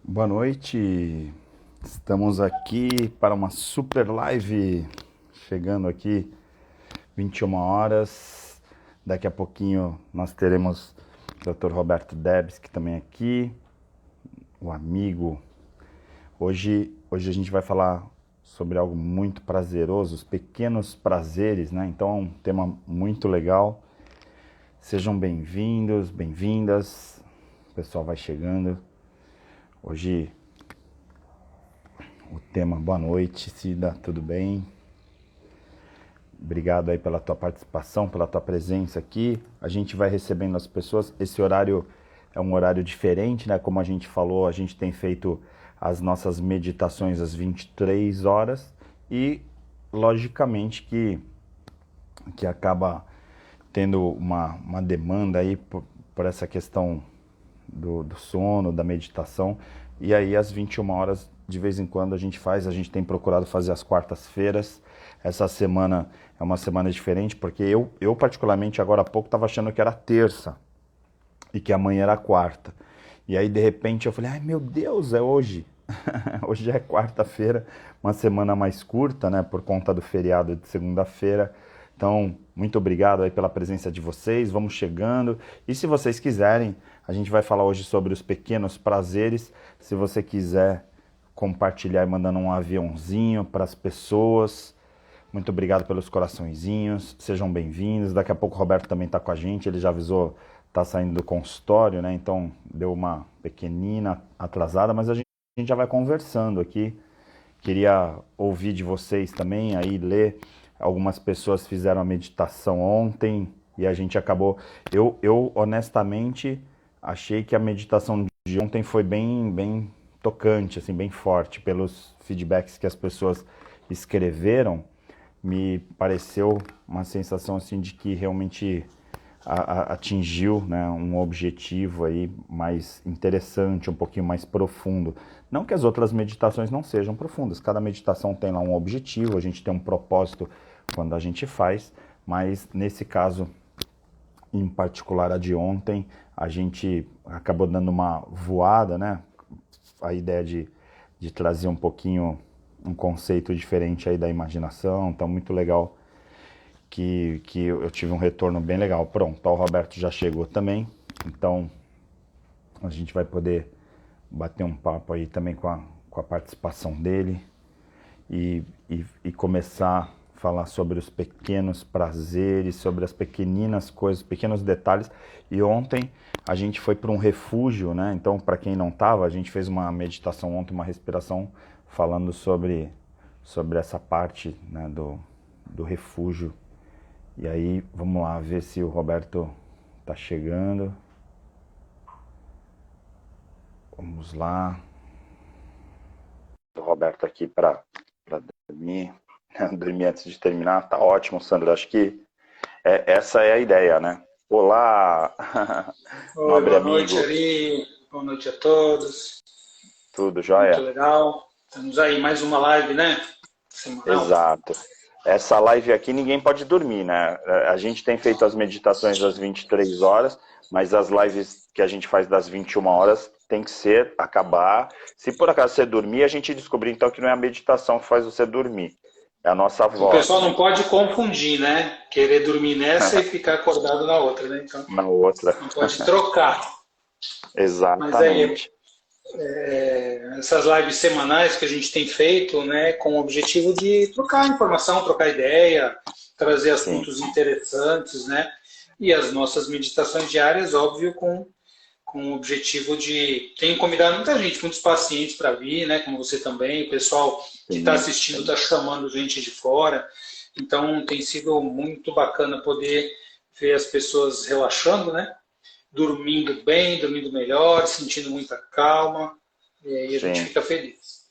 Boa noite, estamos aqui para uma super live, chegando aqui 21 horas, daqui a pouquinho nós teremos o Dr. Roberto Debs, que também é aqui, o amigo. Hoje a gente vai falar sobre algo muito prazeroso, os pequenos prazeres, né? Então é um tema muito legal, sejam bem-vindos, bem-vindas, o pessoal vai chegando. Hoje o tema, boa noite, Cida, tudo bem? Obrigado aí pela tua participação, pela tua presença aqui. A gente vai recebendo as pessoas. Esse horário é um horário diferente, né? Como a gente falou, a gente tem feito as nossas meditações às 23 horas e, logicamente, que acaba tendo uma demanda aí por essa questão do sono, da meditação. E aí, às 21 horas, de vez em quando, a gente tem procurado fazer às quartas-feiras. Essa semana é uma semana diferente, porque eu particularmente, agora há pouco, estava achando que era terça e que amanhã era quarta. E aí, de repente, eu falei, ai meu Deus, é hoje. Hoje já é quarta-feira, uma semana mais curta, né, por conta do feriado de segunda-feira. Então, muito obrigado aí pela presença de vocês, vamos chegando. E se vocês quiserem, a gente vai falar hoje sobre os pequenos prazeres. Se você quiser compartilhar e mandando um aviãozinho para as pessoas. Muito obrigado pelos coraçõezinhos, sejam bem-vindos. Daqui a pouco o Roberto também está com a gente, ele já avisou, está saindo do consultório, né? Então deu uma pequenina atrasada, mas a gente já vai conversando aqui. Queria ouvir de vocês também, aí ler. Algumas pessoas fizeram a meditação ontem e a gente acabou. Eu honestamente achei que a meditação de ontem foi bem tocante, assim, bem forte, pelos feedbacks que as pessoas escreveram. Me pareceu uma sensação assim de que realmente atingiu, né, um objetivo aí mais interessante, um pouquinho mais profundo. Não que as outras meditações não sejam profundas, cada meditação tem lá um objetivo, a gente tem um propósito quando a gente faz, mas nesse caso, em particular a de ontem, a gente acabou dando uma voada, né? A ideia de trazer um pouquinho um conceito diferente aí da imaginação, então muito legal que eu tive um retorno bem legal. Pronto, o Roberto já chegou também, então a gente vai poder bater um papo aí também com a participação dele e começar a falar sobre os pequenos prazeres, sobre as pequeninas coisas, pequenos detalhes. E ontem a gente foi para um refúgio, né? Então, para quem não estava, a gente fez uma meditação ontem, uma respiração, falando sobre essa parte, né, do refúgio. E aí, vamos lá, ver se o Roberto tá chegando. Vamos lá. O Roberto aqui para dormir. Dormir antes de terminar. Tá ótimo, Sandro. Acho que essa é a ideia, né? Olá, Oi, nobre boa noite, amigo. Ari. Boa noite a todos. Tudo Muito jóia? legal. Temos aí mais uma live, né? Semanal. Exato. Essa live aqui ninguém pode dormir, né? A gente tem feito as meditações às 23 horas, mas as lives que a gente faz das 21 horas tem que ser, acabar. Se por acaso você dormir, a gente descobrir então que não é a meditação que faz você dormir. É a nossa O voz, pessoal né? não pode confundir, né? Querer dormir nessa e ficar acordado na outra, né? Então, Na outra. não pode trocar. Mas aí, Exatamente. essas lives semanais que a gente tem feito, né, com o objetivo de trocar informação, trocar ideia, trazer Sim, assuntos interessantes, né? E as nossas meditações diárias, óbvio, com o objetivo de. Tenho convidado muita gente, muitos pacientes para vir, né? Como você também, o pessoal que está sim. assistindo está chamando gente de fora. Então tem sido muito bacana poder ver as pessoas relaxando, né? Dormindo bem, dormindo melhor, sentindo muita calma. E aí a gente Sim. fica feliz.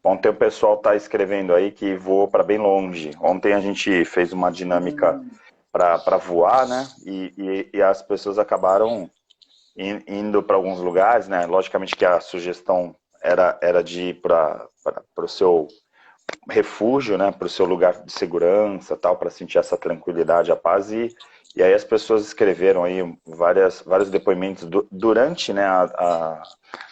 Ontem o pessoal está escrevendo aí que voou para bem longe. Ontem a gente fez uma dinâmica Hum, para voar, né? E as pessoas acabaram indo para alguns lugares, né? Logicamente que a sugestão era de ir para o seu refúgio, né? Para o seu lugar de segurança, tal, para sentir essa tranquilidade, a paz. E aí as pessoas escreveram aí vários depoimentos durante, né,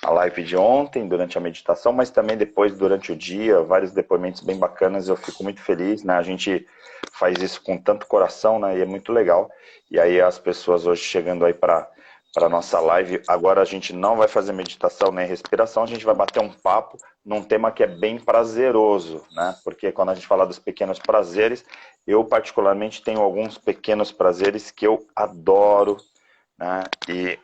a live de ontem, durante a meditação, mas também depois, durante o dia, vários depoimentos bem bacanas, eu fico muito feliz, né? A gente faz isso com tanto coração, né? E é muito legal. E aí as pessoas hoje chegando aí para a nossa live, agora a gente não vai fazer meditação nem respiração, a gente vai bater um papo num tema que é bem prazeroso, né? Porque quando a gente fala dos pequenos prazeres, eu particularmente tenho alguns pequenos prazeres que eu adoro, né? E,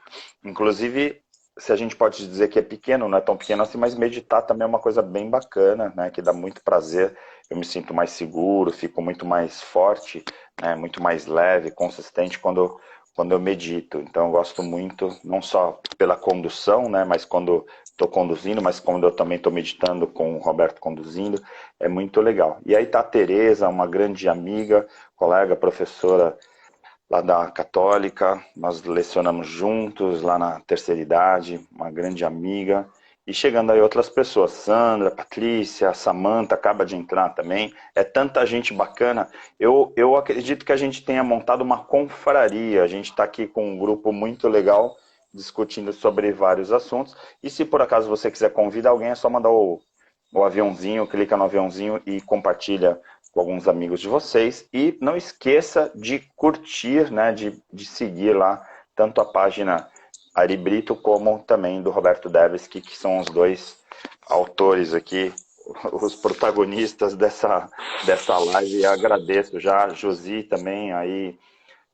inclusive, se a gente pode dizer que é pequeno, não é tão pequeno assim, mas meditar também é uma coisa bem bacana, né? Que dá muito prazer. Eu me sinto mais seguro, fico muito mais forte, né? Muito mais leve, consistente quando eu medito. Então, eu gosto muito, não só pela condução, né? Mas quando estou conduzindo, mas quando eu também estou meditando com o Roberto conduzindo, é muito legal. E aí tá a Tereza, uma grande amiga, colega, professora lá da Católica, nós lecionamos juntos lá na terceira idade, uma grande amiga, e chegando aí outras pessoas, Sandra, Patrícia, Samanta, acaba de entrar também, é tanta gente bacana, eu acredito que a gente tenha montado uma confraria, a gente está aqui com um grupo muito legal, discutindo sobre vários assuntos, e se por acaso você quiser convidar alguém, é só mandar o aviãozinho, clica no aviãozinho e compartilha com alguns amigos de vocês. E não esqueça de curtir, né, de seguir lá tanto a página Ari Brito como também do Roberto Dervisky, que são os dois autores aqui, os protagonistas dessa live. E agradeço já a Josi também aí,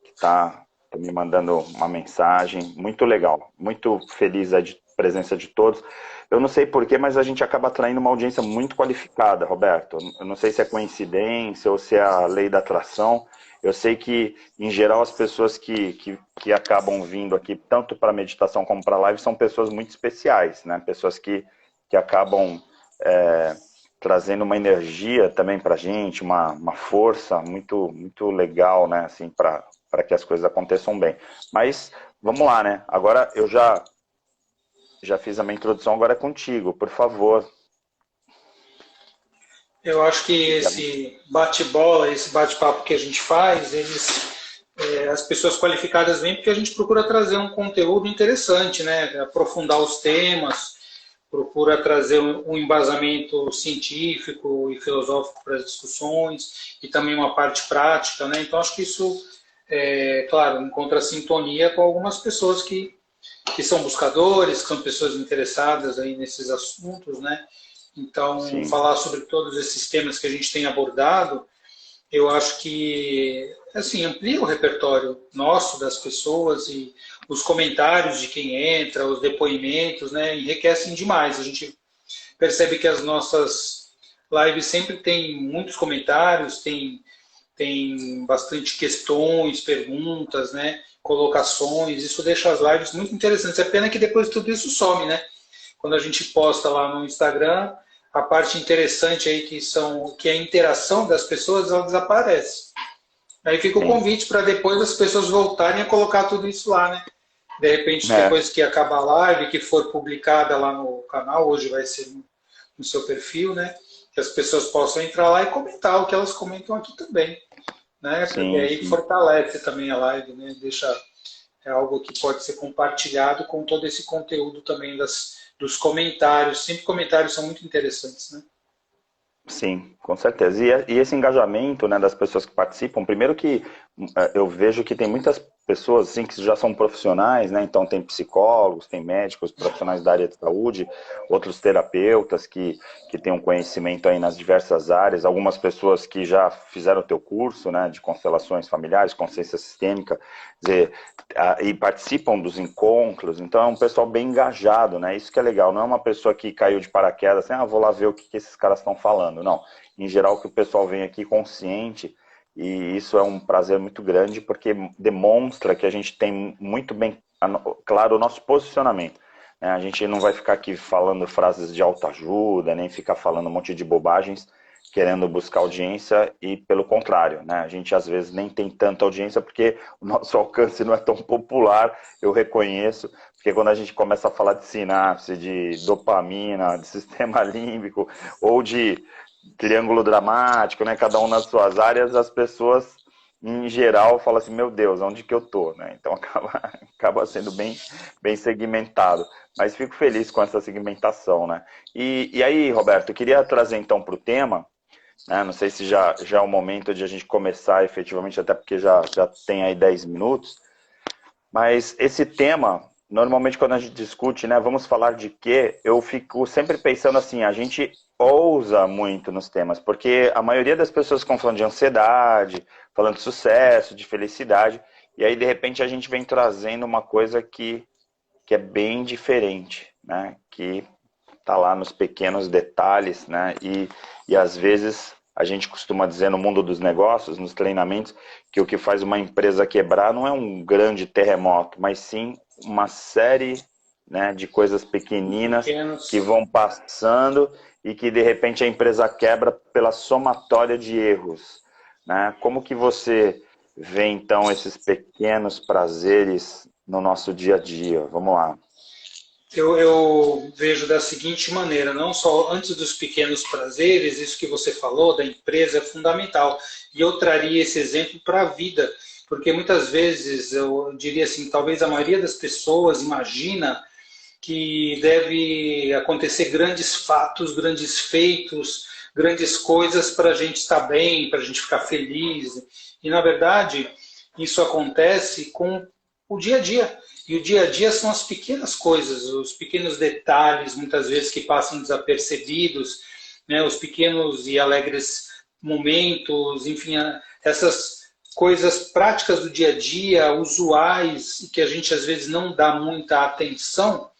que está me mandando uma mensagem. Muito legal, muito feliz a presença de todos. Eu não sei porquê, mas a gente acaba atraindo uma audiência muito qualificada, Roberto. Eu não sei se é coincidência ou se é a lei da atração. Eu sei que, em geral, as pessoas que acabam vindo aqui, tanto para meditação como para live, são pessoas muito especiais, né? Pessoas que acabam trazendo uma energia também para a gente, uma força muito, muito legal, né? Assim, para que as coisas aconteçam bem. Mas, vamos lá, né? Agora eu já fiz a minha introdução, agora é contigo, por favor. Eu acho que esse bate-bola, esse bate-papo que a gente faz, as pessoas qualificadas vêm porque a gente procura trazer um conteúdo interessante, né? Aprofundar os temas, procura trazer um embasamento científico e filosófico para as discussões e também uma parte prática, né? Então acho que isso, claro, encontra sintonia com algumas pessoas que são buscadores, que são pessoas interessadas aí nesses assuntos, né? Então, Sim. falar sobre todos esses temas que a gente tem abordado, eu acho que, assim, amplia o repertório nosso, das pessoas, e os comentários de quem entra, os depoimentos, né, enriquecem demais. A gente percebe que as nossas lives sempre tem muitos comentários, tem bastante questões, perguntas, né, colocações, isso deixa as lives muito interessantes. É pena que depois tudo isso some, né? Quando a gente posta lá no Instagram, a parte interessante aí que é a interação das pessoas, ela desaparece. Aí fica o convite para depois as pessoas voltarem a colocar tudo isso lá, né? De repente, depois que acabar a live, que for publicada lá no canal, hoje vai ser no seu perfil, né? Que as pessoas possam entrar lá e comentar o que elas comentam aqui também, né? Porque aí fortalece também a live, né? É algo que pode ser compartilhado com todo esse conteúdo também dos comentários. Sempre comentários são muito interessantes, né? Sim, com certeza. E esse engajamento, né, das pessoas que participam, primeiro que eu vejo que tem muitas pessoas assim, que já são profissionais, né? Então tem psicólogos, tem médicos, profissionais da área de saúde, outros terapeutas que têm um conhecimento aí nas diversas áreas, algumas pessoas que já fizeram o teu curso, né, de constelações familiares, consciência sistêmica, dizer, e participam dos encontros, então é um pessoal bem engajado, né? Isso que é legal, não é uma pessoa que caiu de paraquedas, assim, vou lá ver o que esses caras estão falando, não. Em geral, que o pessoal vem aqui consciente, e isso é um prazer muito grande, porque demonstra que a gente tem muito bem claro o nosso posicionamento. A gente não vai ficar aqui falando frases de autoajuda, nem ficar falando um monte de bobagens, querendo buscar audiência, e pelo contrário, né? A gente às vezes nem tem tanta audiência porque o nosso alcance não é tão popular, eu reconheço, porque quando a gente começa a falar de sinapse, de dopamina, de sistema límbico, ou de triângulo dramático, né? Cada um nas suas áreas, as pessoas em geral, fala assim, meu Deus, onde que eu tô, né? Então acaba sendo bem segmentado. Mas fico feliz com essa segmentação, né? E aí, Roberto, eu queria trazer então para o tema, né? Não sei se já é o momento de a gente começar efetivamente, até porque já tem aí 10 minutos, mas esse tema, normalmente quando a gente discute, né, vamos falar de quê? Eu fico sempre pensando assim, a gente ousa muito nos temas, porque a maioria das pessoas ficam falando de ansiedade, falando de sucesso, de felicidade, e aí de repente a gente vem trazendo uma coisa que é bem diferente, né? Que tá lá nos pequenos detalhes, né? E às vezes a gente costuma dizer no mundo dos negócios, nos treinamentos, que o que faz uma empresa quebrar não é um grande terremoto, mas sim uma série, né, de coisas pequeninas que Pequenos. vão passando e que de repente a empresa quebra pela somatória de erros, né? Como que você vê então esses pequenos prazeres no nosso dia a dia? Vamos lá. Eu vejo da seguinte maneira, não só antes dos pequenos prazeres, isso que você falou da empresa é fundamental. E eu traria esse exemplo para a vida, porque muitas vezes eu diria assim, talvez a maioria das pessoas imagina que deve acontecer grandes fatos, grandes feitos, grandes coisas para a gente estar bem, para a gente ficar feliz. E na verdade, isso acontece com o dia a dia. E o dia a dia são as pequenas coisas, os pequenos detalhes, muitas vezes que passam desapercebidos, né, os pequenos e alegres momentos, enfim, essas coisas práticas do dia a dia, usuais, e que a gente às vezes não dá muita atenção,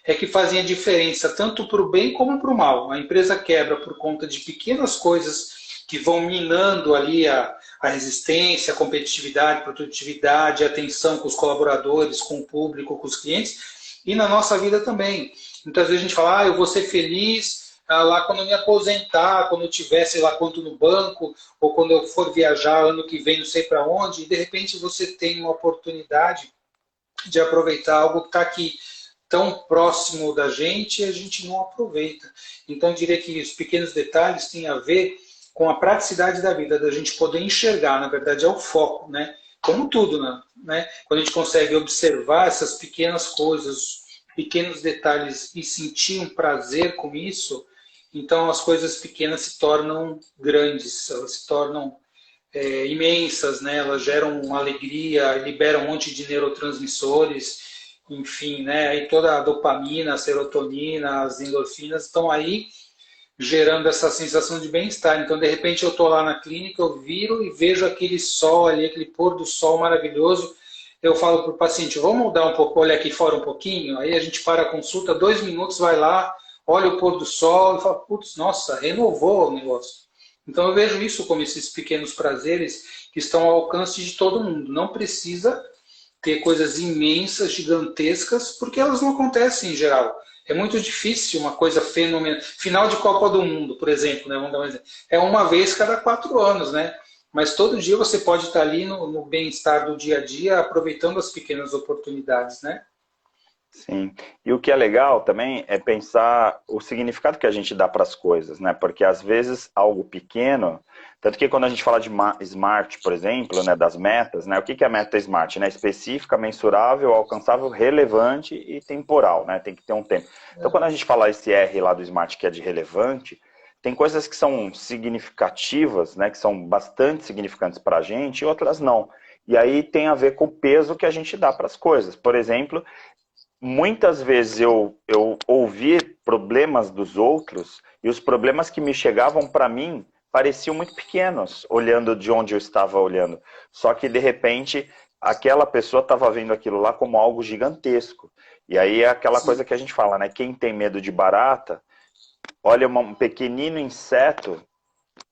é que fazem a diferença tanto para o bem como para o mal. A empresa quebra por conta de pequenas coisas que vão minando ali a resistência, a competitividade, a produtividade, a atenção com os colaboradores, com o público, com os clientes, e na nossa vida também. Muitas vezes a gente fala, eu vou ser feliz lá quando eu me aposentar, quando eu tiver sei lá quanto no banco, ou quando eu for viajar ano que vem, não sei para onde, e de repente você tem uma oportunidade de aproveitar algo que está aqui tão próximo da gente e a gente não aproveita. Então, eu diria que os pequenos detalhes têm a ver com a praticidade da vida, da gente poder enxergar, na verdade, é o foco, né? Como tudo, né? Quando a gente consegue observar essas pequenas coisas, pequenos detalhes e sentir um prazer com isso, então as coisas pequenas se tornam grandes, elas se tornam imensas, né? Elas geram uma alegria, liberam um monte de neurotransmissores, enfim, né? Aí toda a dopamina, a serotonina, as endorfinas estão aí gerando essa sensação de bem-estar. Então, de repente, eu estou lá na clínica, eu viro e vejo aquele sol ali, aquele pôr do sol maravilhoso. Eu falo para o paciente, vamos mudar um pouco, olha aqui fora um pouquinho. Aí a gente para a consulta, 2 minutos, vai lá, olha o pôr do sol e fala, putz, nossa, renovou o negócio. Então eu vejo isso como esses pequenos prazeres que estão ao alcance de todo mundo. Não precisa ter coisas imensas, gigantescas, porque elas não acontecem em geral. É muito difícil uma coisa fenomenal. Final de Copa do Mundo, por exemplo, né? Vamos dar um exemplo. É uma vez cada 4 anos, né? Mas todo dia você pode estar ali no bem-estar do dia a dia, aproveitando as pequenas oportunidades, né? Sim. E o que é legal também é pensar o significado que a gente dá para as coisas, né? Porque às vezes algo pequeno, tanto que quando a gente fala de smart, por exemplo, né, das metas, né? O que é a meta smart, né? Específica, mensurável, alcançável, relevante e temporal, né? Tem que ter um tempo. Então, quando a gente fala esse R lá do smart que é de relevante, tem coisas que são significativas, né? Que são bastante significantes para a gente e outras não. E aí tem a ver com o peso que a gente dá para as coisas. Por exemplo, muitas vezes eu ouvi problemas dos outros e os problemas que me chegavam para mim pareciam muito pequenos, olhando de onde eu estava olhando. Só que, de repente, aquela pessoa estava vendo aquilo lá como algo gigantesco. E aí é aquela coisa Sim. que a gente fala, né? Quem tem medo de barata, olha um pequenino inseto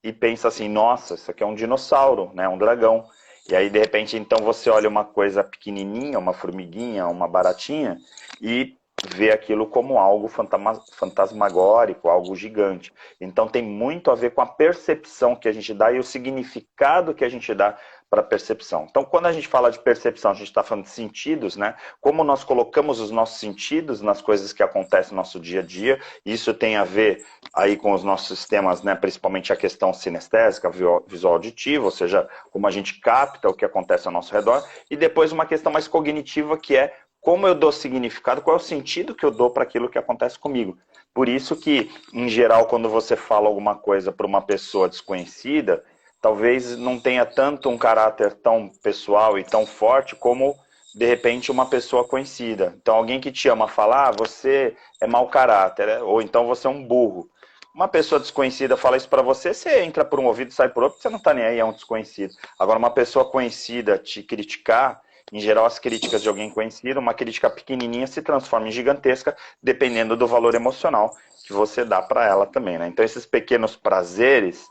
e pensa assim, nossa, isso aqui é um dinossauro, né? Um dragão. E aí, de repente, então você olha uma coisa pequenininha, uma formiguinha, uma baratinha, e vê aquilo como algo fantasmagórico, algo gigante. Então tem muito a ver com a percepção que a gente dá e o significado que a gente dá para a percepção. Então, quando a gente fala de percepção, a gente está falando de sentidos, né? Como nós colocamos os nossos sentidos nas coisas que acontecem no nosso dia a dia. Isso tem a ver aí com os nossos sistemas, né? Principalmente a questão sinestésica, visual auditiva, ou seja, como a gente capta o que acontece ao nosso redor. E depois uma questão mais cognitiva, que é como eu dou significado, qual é o sentido que eu dou para aquilo que acontece comigo. Por isso que, em geral, quando você fala alguma coisa para uma pessoa desconhecida, talvez não tenha tanto um caráter tão pessoal e tão forte como, de repente, uma pessoa conhecida. Então, alguém que te ama fala, você é mau caráter, ou então você é um burro. Uma pessoa desconhecida fala isso para você, você entra por um ouvido e sai por outro, você não está nem aí, é um desconhecido. Agora, uma pessoa conhecida te criticar, em geral, as críticas de alguém conhecido, uma crítica pequenininha se transforma em gigantesca, dependendo do valor emocional que você dá para ela também, né? Então, esses pequenos prazeres,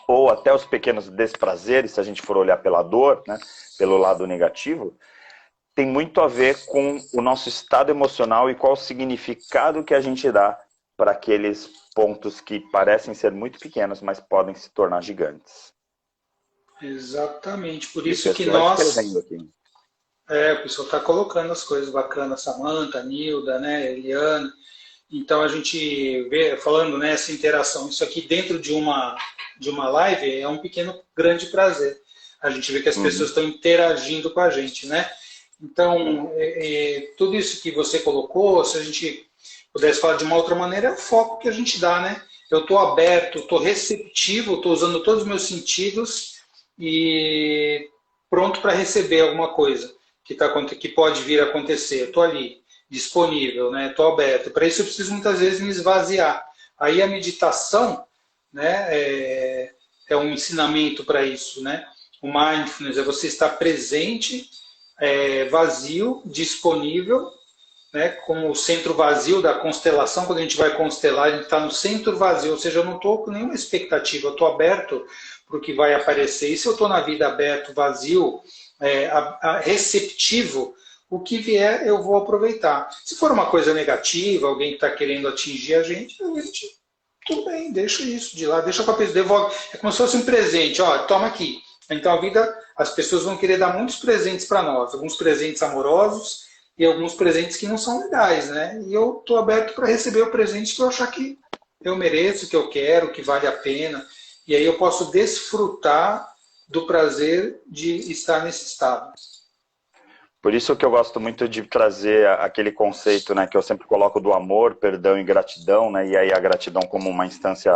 ou até os pequenos desprazeres, se a gente for olhar pela dor, né, pelo lado negativo, tem muito a ver com o nosso estado emocional e qual o significado que a gente dá para aqueles pontos que parecem ser muito pequenos, mas podem se tornar gigantes. Exatamente, por E o isso que pessoal escrevendo nós... aqui. O pessoal está colocando as coisas bacanas, Samantha, Nilda, né, Eliane. Então a gente vê, falando nessa interação, isso aqui dentro de uma live é um pequeno grande prazer. A gente vê que as pessoas estão interagindo com a gente, né? Então, tudo isso que você colocou, se a gente pudesse falar de uma outra maneira, é o foco que a gente dá, né? Eu estou aberto, estou receptivo, estou usando todos os meus sentidos e pronto para receber alguma coisa que pode vir a acontecer. Eu estou ali, disponível, né? Estou aberto. Para isso eu preciso muitas vezes me esvaziar. Aí a meditação, né, é um ensinamento para isso, né? O mindfulness é você estar presente, vazio, disponível, né, como o centro vazio da constelação. Quando a gente vai constelar, a gente está no centro vazio, ou seja, eu não estou com nenhuma expectativa, eu estou aberto para o que vai aparecer. E se eu estou na vida aberto, vazio, receptivo, o que vier eu vou aproveitar. Se for uma coisa negativa, alguém que está querendo atingir a gente, tudo bem, deixa isso de lá, deixa para a pessoa, devolve. É como se fosse um presente, ó, toma aqui. Então a vida, as pessoas vão querer dar muitos presentes para nós, alguns presentes amorosos e alguns presentes que não são legais, né? E eu estou aberto para receber o presente que eu achar que eu mereço, que eu quero, que vale a pena. E aí eu posso desfrutar do prazer de estar nesse estado. Por isso que eu gosto muito de trazer aquele conceito, né, que eu sempre coloco do amor, perdão e gratidão, né, e aí a gratidão como uma instância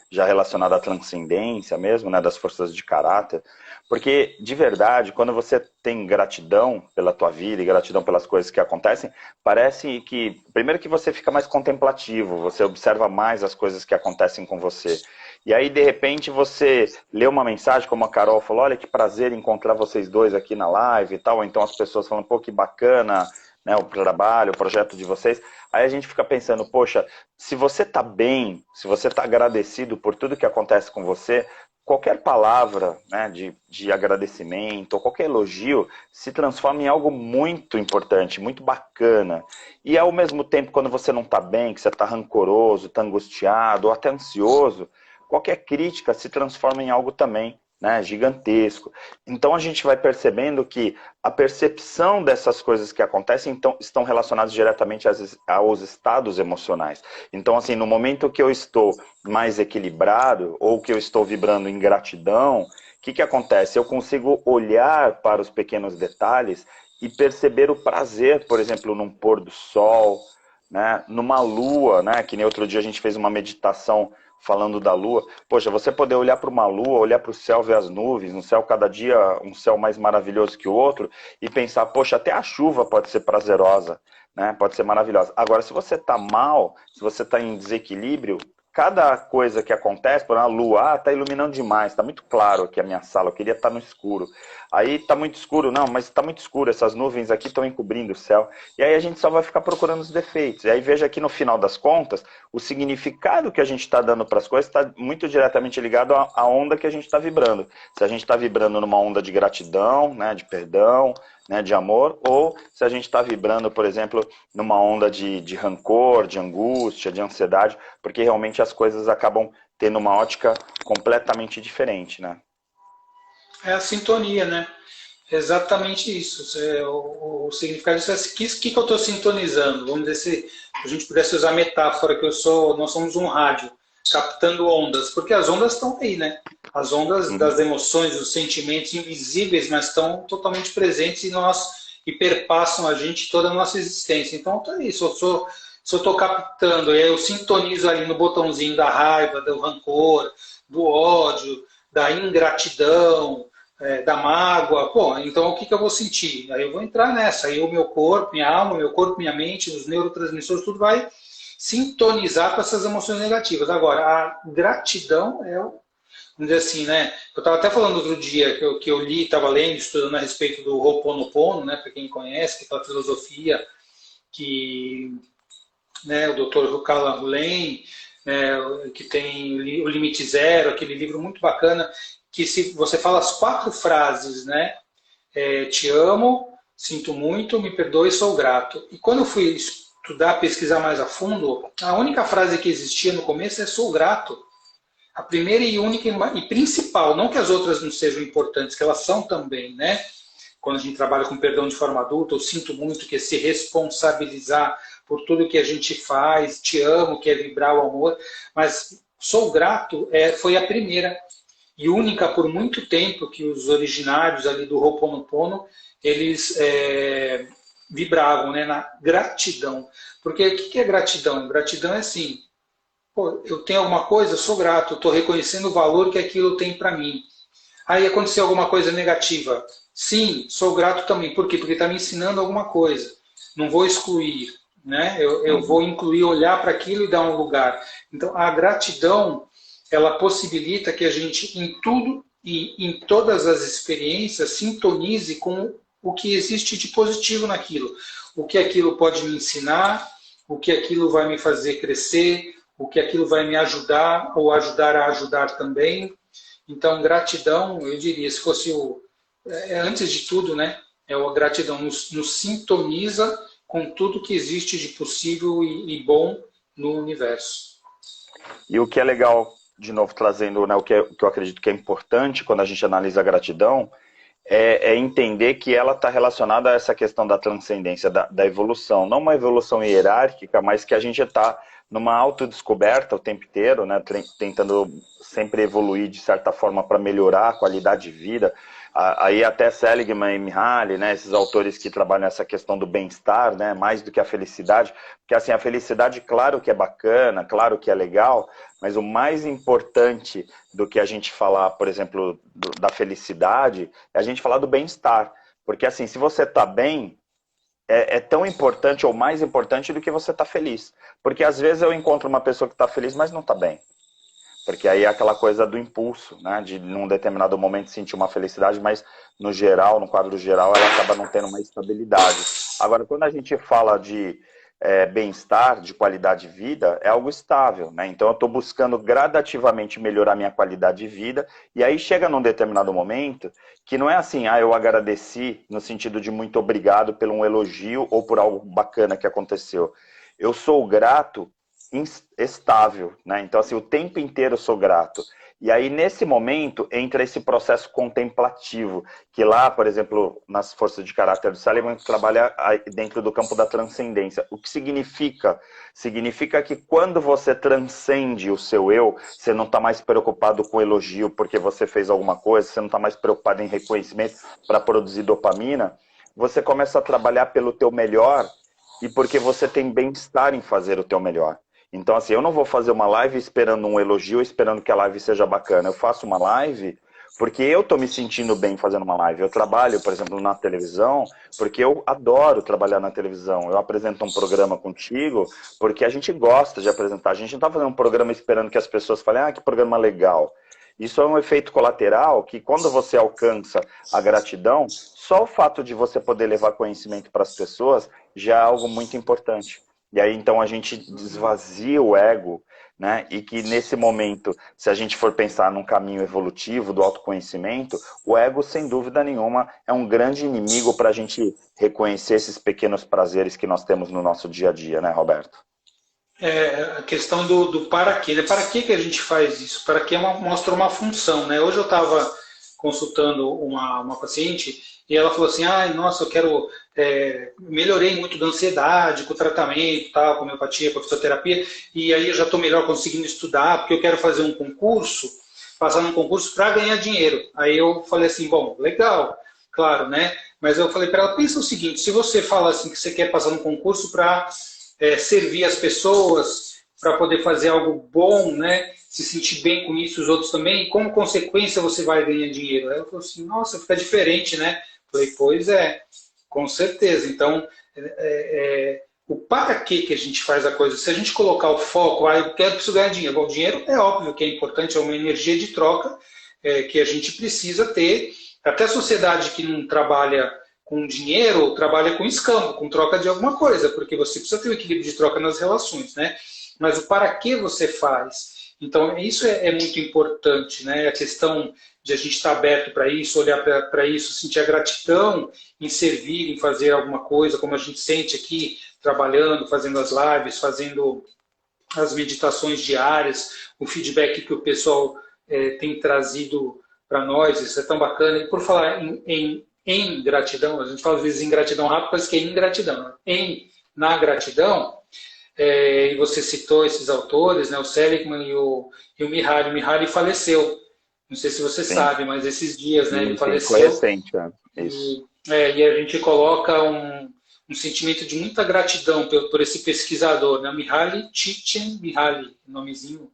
já relacionada à transcendência mesmo, né, das forças de caráter, porque de verdade, quando você tem gratidão pela tua vida e gratidão pelas coisas que acontecem, parece que, primeiro que você fica mais contemplativo, você observa mais as coisas que acontecem com você. E aí, de repente, você lê uma mensagem, como a Carol falou, olha que prazer encontrar vocês dois aqui na live e tal, ou então as pessoas falam, pô, que bacana, né, o trabalho, o projeto de vocês. Aí a gente fica pensando, poxa, se você tá bem, se você tá agradecido por tudo que acontece com você, qualquer palavra, né, de agradecimento, ou qualquer elogio, se transforma em algo muito importante, muito bacana. E ao mesmo tempo, quando você não tá bem, que você tá rancoroso, tá angustiado, ou até ansioso, qualquer crítica se transforma em algo também, né, gigantesco. Então a gente vai percebendo que a percepção dessas coisas que acontecem então, estão relacionadas diretamente aos estados emocionais. Então, assim, no momento que eu estou mais equilibrado ou que eu estou vibrando em gratidão, o que acontece? Eu consigo olhar para os pequenos detalhes e perceber o prazer, por exemplo, num pôr do sol, né, numa lua, né, que nem outro dia a gente fez uma meditação falando da lua. Poxa, você poder olhar para uma lua, olhar para o céu, ver as nuvens, no céu cada dia um céu mais maravilhoso que o outro, e pensar, poxa, até a chuva pode ser prazerosa, né? Pode ser maravilhosa. Agora, se você está mal, se você está em desequilíbrio, cada coisa que acontece, por exemplo, a lua, está iluminando demais, está muito claro aqui a minha sala, eu queria estar no escuro. Aí está muito escuro, não, mas está muito escuro, essas nuvens aqui estão encobrindo o céu. E aí a gente só vai ficar procurando os defeitos. E aí veja que no final das contas, o significado que a gente está dando para as coisas está muito diretamente ligado à onda que a gente está vibrando. Se a gente está vibrando numa onda de gratidão, né, de perdão, né, de amor, ou se a gente está vibrando, por exemplo, numa onda de rancor, de angústia, de ansiedade, porque realmente as coisas acabam tendo uma ótica completamente diferente, né? É a sintonia, né? É exatamente isso. O significado disso é o que eu estou sintonizando. Vamos dizer, se a gente pudesse usar a metáfora que nós somos um rádio, captando ondas, porque as ondas estão aí, né? As ondas Uhum. das emoções, dos sentimentos invisíveis, mas estão totalmente presentes e perpassam a gente toda a nossa existência. Então, é isso. Se eu estou captando, eu sintonizo ali no botãozinho da raiva, do rancor, do ódio, da ingratidão, da mágoa, pô, então o que eu vou sentir? Aí eu vou entrar nessa, aí o meu corpo, minha alma, meu corpo, minha mente, os neurotransmissores, tudo vai sintonizar com essas emoções negativas. Agora, a gratidão vamos dizer assim, né? Eu estava até falando outro dia que eu li, estava lendo, estudando a respeito do Ho'oponopono, né? Para quem conhece, que é aquela filosofia que, né, o Dr. Ruchala Hulen, né, que tem o Limite Zero, aquele livro muito bacana, que se você fala as 4 frases, né? Te amo, sinto muito, me perdoe, sou grato. E quando eu fui estudar, pesquisar mais a fundo, a única frase que existia no começo é sou grato. A primeira e única e principal, não que as outras não sejam importantes, que elas são também, né? Quando a gente trabalha com perdão de forma adulta, eu sinto muito, que é se responsabilizar por tudo que a gente faz, te amo, que é vibrar o amor, mas sou grato foi a primeira e única por muito tempo que os originários ali do Ho'oponopono, eles vibravam, né, na gratidão. Porque o que é gratidão? Gratidão é assim, pô, eu tenho alguma coisa, eu sou grato, estou reconhecendo o valor que aquilo tem para mim. Aí aconteceu alguma coisa negativa. Sim, sou grato também. Por quê? Porque está me ensinando alguma coisa. Não vou excluir, né? Eu vou incluir, olhar para aquilo e dar um lugar. Então, a gratidão, ela possibilita que a gente, em tudo e em todas as experiências, sintonize com o que existe de positivo naquilo. O que aquilo pode me ensinar, o que aquilo vai me fazer crescer, o que aquilo vai me ajudar ou ajudar a ajudar também. Então, gratidão, eu diria, se fosse antes de tudo, né, a gratidão nos sintoniza com tudo que existe de possível e bom no universo. E o que é legal, de novo trazendo, né, o que eu acredito que é importante quando a gente analisa a gratidão, é entender que ela está relacionada a essa questão da transcendência, da evolução. Não uma evolução hierárquica, mas que a gente está numa autodescoberta o tempo inteiro, né, tentando sempre evoluir de certa forma para melhorar a qualidade de vida. Aí até Seligman e Mihaly, né, esses autores que trabalham essa questão do bem-estar, né, mais do que a felicidade, porque assim, a felicidade, claro que é bacana, claro que é legal, mas o mais importante do que a gente falar, por exemplo, da felicidade, é a gente falar do bem-estar. Porque assim, se você está bem, é tão importante ou mais importante do que você estar feliz. Porque às vezes eu encontro uma pessoa que está feliz, mas não está bem. Porque aí é aquela coisa do impulso, né? De num determinado momento sentir uma felicidade, mas no geral, no quadro geral, ela acaba não tendo uma estabilidade. Agora, quando a gente fala de bem-estar, de qualidade de vida, é algo estável, né? Então eu estou buscando gradativamente melhorar minha qualidade de vida, e aí chega num determinado momento que não é assim, eu agradeci no sentido de muito obrigado por um elogio ou por algo bacana que aconteceu. Eu sou grato estável, né? Então, assim, o tempo inteiro eu sou grato. E aí, nesse momento, entra esse processo contemplativo, que lá, por exemplo, nas forças de caráter do Seligman, trabalha dentro do campo da transcendência. O que significa? Significa que quando você transcende o seu eu, você não está mais preocupado com elogio porque você fez alguma coisa, você não está mais preocupado em reconhecimento para produzir dopamina, você começa a trabalhar pelo teu melhor e porque você tem bem-estar em fazer o teu melhor. Então, assim, eu não vou fazer uma live esperando um elogio, esperando que a live seja bacana. Eu faço uma live porque eu estou me sentindo bem fazendo uma live. Eu trabalho, por exemplo, na televisão, porque eu adoro trabalhar na televisão. Eu apresento um programa contigo porque a gente gosta de apresentar. A gente não está fazendo um programa esperando que as pessoas falem, que programa legal. Isso é um efeito colateral que, quando você alcança a gratidão, só o fato de você poder levar conhecimento para as pessoas já é algo muito importante. E aí, então, a gente desvazia o ego, né? E que nesse momento, se a gente for pensar num caminho evolutivo do autoconhecimento, o ego, sem dúvida nenhuma, é um grande inimigo para a gente reconhecer esses pequenos prazeres que nós temos no nosso dia a dia, né, Roberto? A questão do para quê, né? Para que a gente faz isso? Para que mostra uma função, né? Hoje eu estava consultando uma paciente e ela falou assim, ai, nossa, eu quero, melhorei muito da ansiedade com o tratamento, tal, com a homeopatia, com a fisioterapia, e aí eu já estou melhor conseguindo estudar, porque eu quero fazer um concurso, passar num concurso para ganhar dinheiro. Aí eu falei assim, bom, legal, claro, né? Mas eu falei para ela, pensa o seguinte, se você fala assim que você quer passar num concurso para servir as pessoas, para poder fazer algo bom, né? Se sentir bem com isso, os outros também, e como consequência você vai ganhar dinheiro. Aí ela falou assim, nossa, fica diferente, né? Eu falei, pois é, com certeza. Então, o para que a gente faz a coisa? Se a gente colocar o foco, eu preciso ganhar dinheiro. Bom, dinheiro é óbvio que é importante, é uma energia de troca que a gente precisa ter. Até a sociedade que não trabalha com dinheiro, trabalha com escambo, com troca de alguma coisa, porque você precisa ter um equilíbrio de troca nas relações, né? Mas o para que você faz? Então, isso é muito importante, né? A questão de a gente estar aberto para isso, olhar para isso, sentir a gratidão em servir, em fazer alguma coisa, como a gente sente aqui, trabalhando, fazendo as lives, fazendo as meditações diárias, o feedback que o pessoal tem trazido para nós, isso é tão bacana. E por falar em gratidão, a gente fala às vezes em gratidão rápido, mas que é ingratidão. Né? Na gratidão, e você citou esses autores, né, o Seligman e o Mihaly. O Mihaly faleceu, não sei se você Sim, sabe, mas esses dias, né, ele sim, foi faleceu. recente, isso. E a gente coloca um sentimento de muita gratidão por esse pesquisador, né? Mihaly Csikszentmihalyi, nomezinho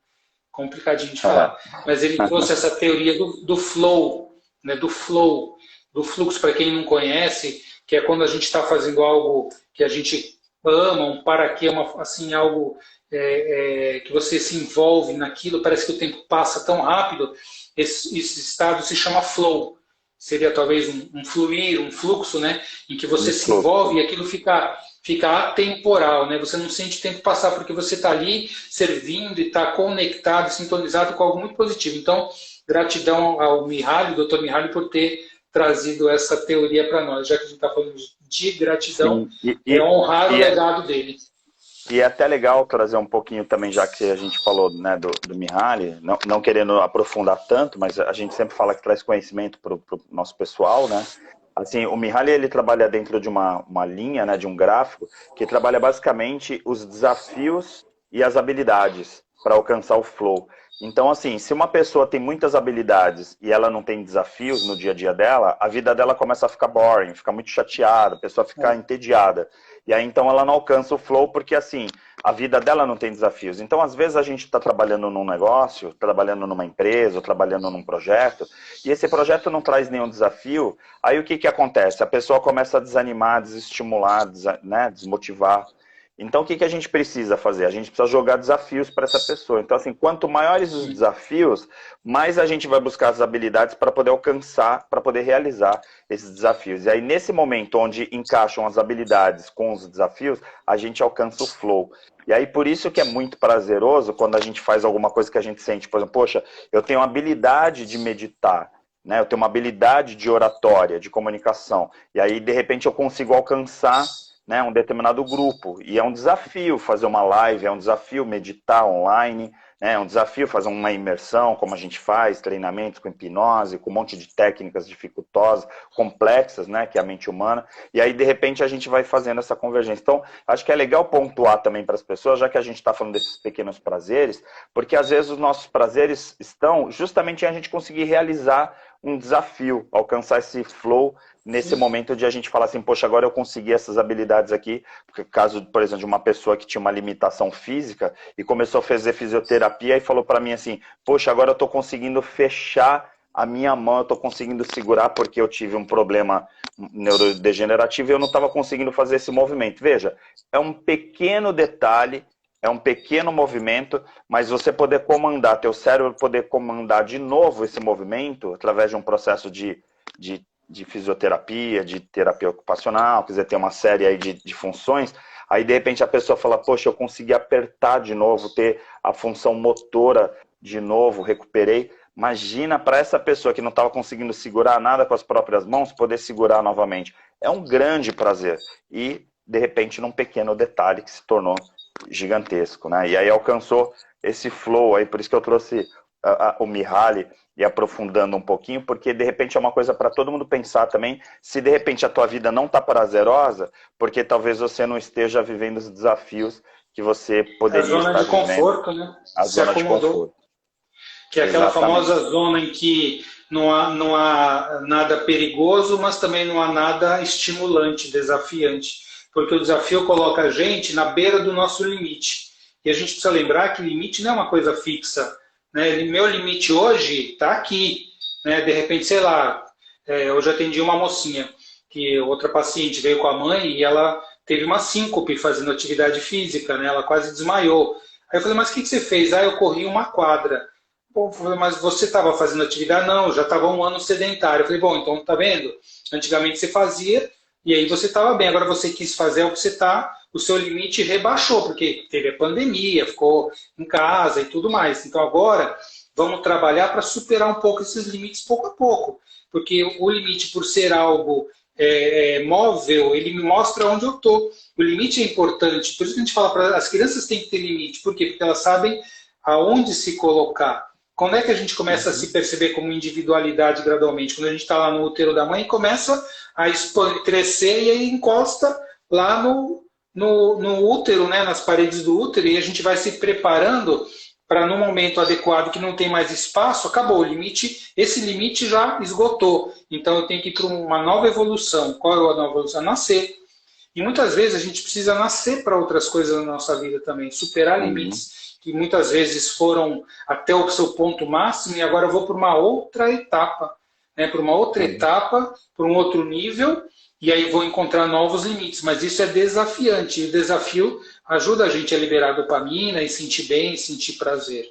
complicadinho de É. falar, mas ele trouxe essa teoria do flow, né? Do fluxo, para quem não conhece, que é quando a gente está fazendo algo que a gente ama, um para quê, assim, algo que você se envolve naquilo, parece que o tempo passa tão rápido, esse estado se chama flow. Seria talvez um fluir, um fluxo, né? Em que você se envolve e aquilo fica atemporal, né? Você não sente o tempo passar porque você está ali servindo e está conectado, sintonizado com algo muito positivo. Então, gratidão ao Mihaly, Dr. Mihaly, por ter trazido essa teoria para nós, já que a gente está falando de gratidão, Sim, honrar o legado dele. E é até legal trazer um pouquinho também, já que a gente falou, né, do Mihaly, não querendo aprofundar tanto, mas a gente sempre fala que traz conhecimento para o nosso pessoal, né? Assim, o Mihaly, ele trabalha dentro de uma linha, né, de um gráfico, que trabalha basicamente os desafios e as habilidades para alcançar o flow. Então, assim, se uma pessoa tem muitas habilidades e ela não tem desafios no dia a dia dela, a vida dela começa a ficar boring, fica muito chateada, a pessoa fica entediada. E aí, então, ela não alcança o flow porque, assim, a vida dela não tem desafios. Então, às vezes, a gente está trabalhando num negócio, trabalhando numa empresa, ou trabalhando num projeto, e esse projeto não traz nenhum desafio, aí o que, que acontece? A pessoa começa a desanimar, desestimular, né, desmotivar. Então, o que, que a gente precisa fazer? A gente precisa jogar desafios para essa pessoa. Então, assim, quanto maiores os desafios, mais a gente vai buscar as habilidades para poder alcançar, para poder realizar esses desafios. E aí, nesse momento onde encaixam as habilidades com os desafios, a gente alcança o flow. E aí, por isso que é muito prazeroso quando a gente faz alguma coisa que a gente sente, por exemplo, poxa, eu tenho a habilidade de meditar, né? Eu tenho uma habilidade de oratória, de comunicação. E aí, de repente, eu consigo alcançar, né, um determinado grupo. E é um desafio fazer uma live, é um desafio meditar online, né, é um desafio fazer uma imersão, como a gente faz, treinamentos com hipnose, com um monte de técnicas dificultosas, complexas, né, que é a mente humana. E aí, de repente, a gente vai fazendo essa convergência. Então, acho que é legal pontuar também para as pessoas, já que a gente está falando desses pequenos prazeres, porque às vezes os nossos prazeres estão justamente em a gente conseguir realizar um desafio, alcançar esse flow nesse momento de a gente falar assim, poxa, agora eu consegui essas habilidades aqui, porque caso, por exemplo, de uma pessoa que tinha uma limitação física e começou a fazer fisioterapia e falou para mim assim, poxa, agora eu estou conseguindo fechar a minha mão, eu estou conseguindo segurar porque eu tive um problema neurodegenerativo e eu não estava conseguindo fazer esse movimento. Veja, é um pequeno detalhe, é um pequeno movimento, mas você poder comandar, teu cérebro poder comandar de novo esse movimento através de um processo de fisioterapia, de terapia ocupacional, quer dizer, tem uma série aí de funções, Aí, de repente, a pessoa fala, poxa, eu consegui apertar de novo, ter a função motora de novo, recuperei. Imagina para essa pessoa que não estava conseguindo segurar nada com as próprias mãos, poder segurar novamente. É um grande prazer. E, de repente, num pequeno detalhe que se tornou gigantesco, né? E aí alcançou esse flow aí, por isso que eu trouxe o Mihaly e aprofundando um pouquinho, porque de repente é uma coisa para todo mundo pensar também, se de repente a tua vida não está prazerosa, porque talvez você não esteja vivendo os desafios que você A poderia zona estar de vivendo. conforto, né? A Se zona de acomodou. conforto. Que é aquela Exatamente. famosa zona em que não há nada perigoso, mas também não há nada estimulante, desafiante. Porque o desafio coloca a gente na beira do nosso limite. E a gente precisa lembrar que limite não é uma coisa fixa. Né? Meu limite hoje está aqui. Né? De repente, sei lá, eu já atendi uma mocinha, que outra paciente veio com a mãe e ela teve uma síncope fazendo atividade física, né? Ela quase desmaiou. Aí eu falei, mas o que você fez? Ah, eu corri uma quadra. Pô, mas você estava fazendo atividade? Não, já estava um ano sedentário. Eu falei, bom, então tá vendo? Antigamente você fazia e aí você estava bem. Agora você quis fazer o que você está, o seu limite rebaixou, porque teve a pandemia, ficou em casa e tudo mais. Então agora vamos trabalhar para superar um pouco esses limites pouco a pouco. Porque o limite, por ser algo móvel, ele me mostra onde eu estou. O limite é importante. Por isso que a gente fala para as crianças têm que ter limite. Por quê? Porque elas sabem aonde se colocar. Quando é que a gente começa a se perceber como individualidade gradualmente? Quando a gente está lá no útero da mãe e começa a crescer e aí encosta lá no útero, né, nas paredes do útero, e a gente vai se preparando para, no momento adequado, que não tem mais espaço, acabou o limite, esse limite já esgotou. Então eu tenho que ir para uma nova evolução. Qual é a nova evolução? Nascer. E muitas vezes a gente precisa nascer para outras coisas na nossa vida também, superar limites que muitas vezes foram até o seu ponto máximo e agora eu vou para uma outra etapa, né? Para uma outra etapa, para um outro nível, e aí vou encontrar novos limites. Mas isso é desafiante, e o desafio ajuda a gente a liberar dopamina e sentir bem, sentir prazer.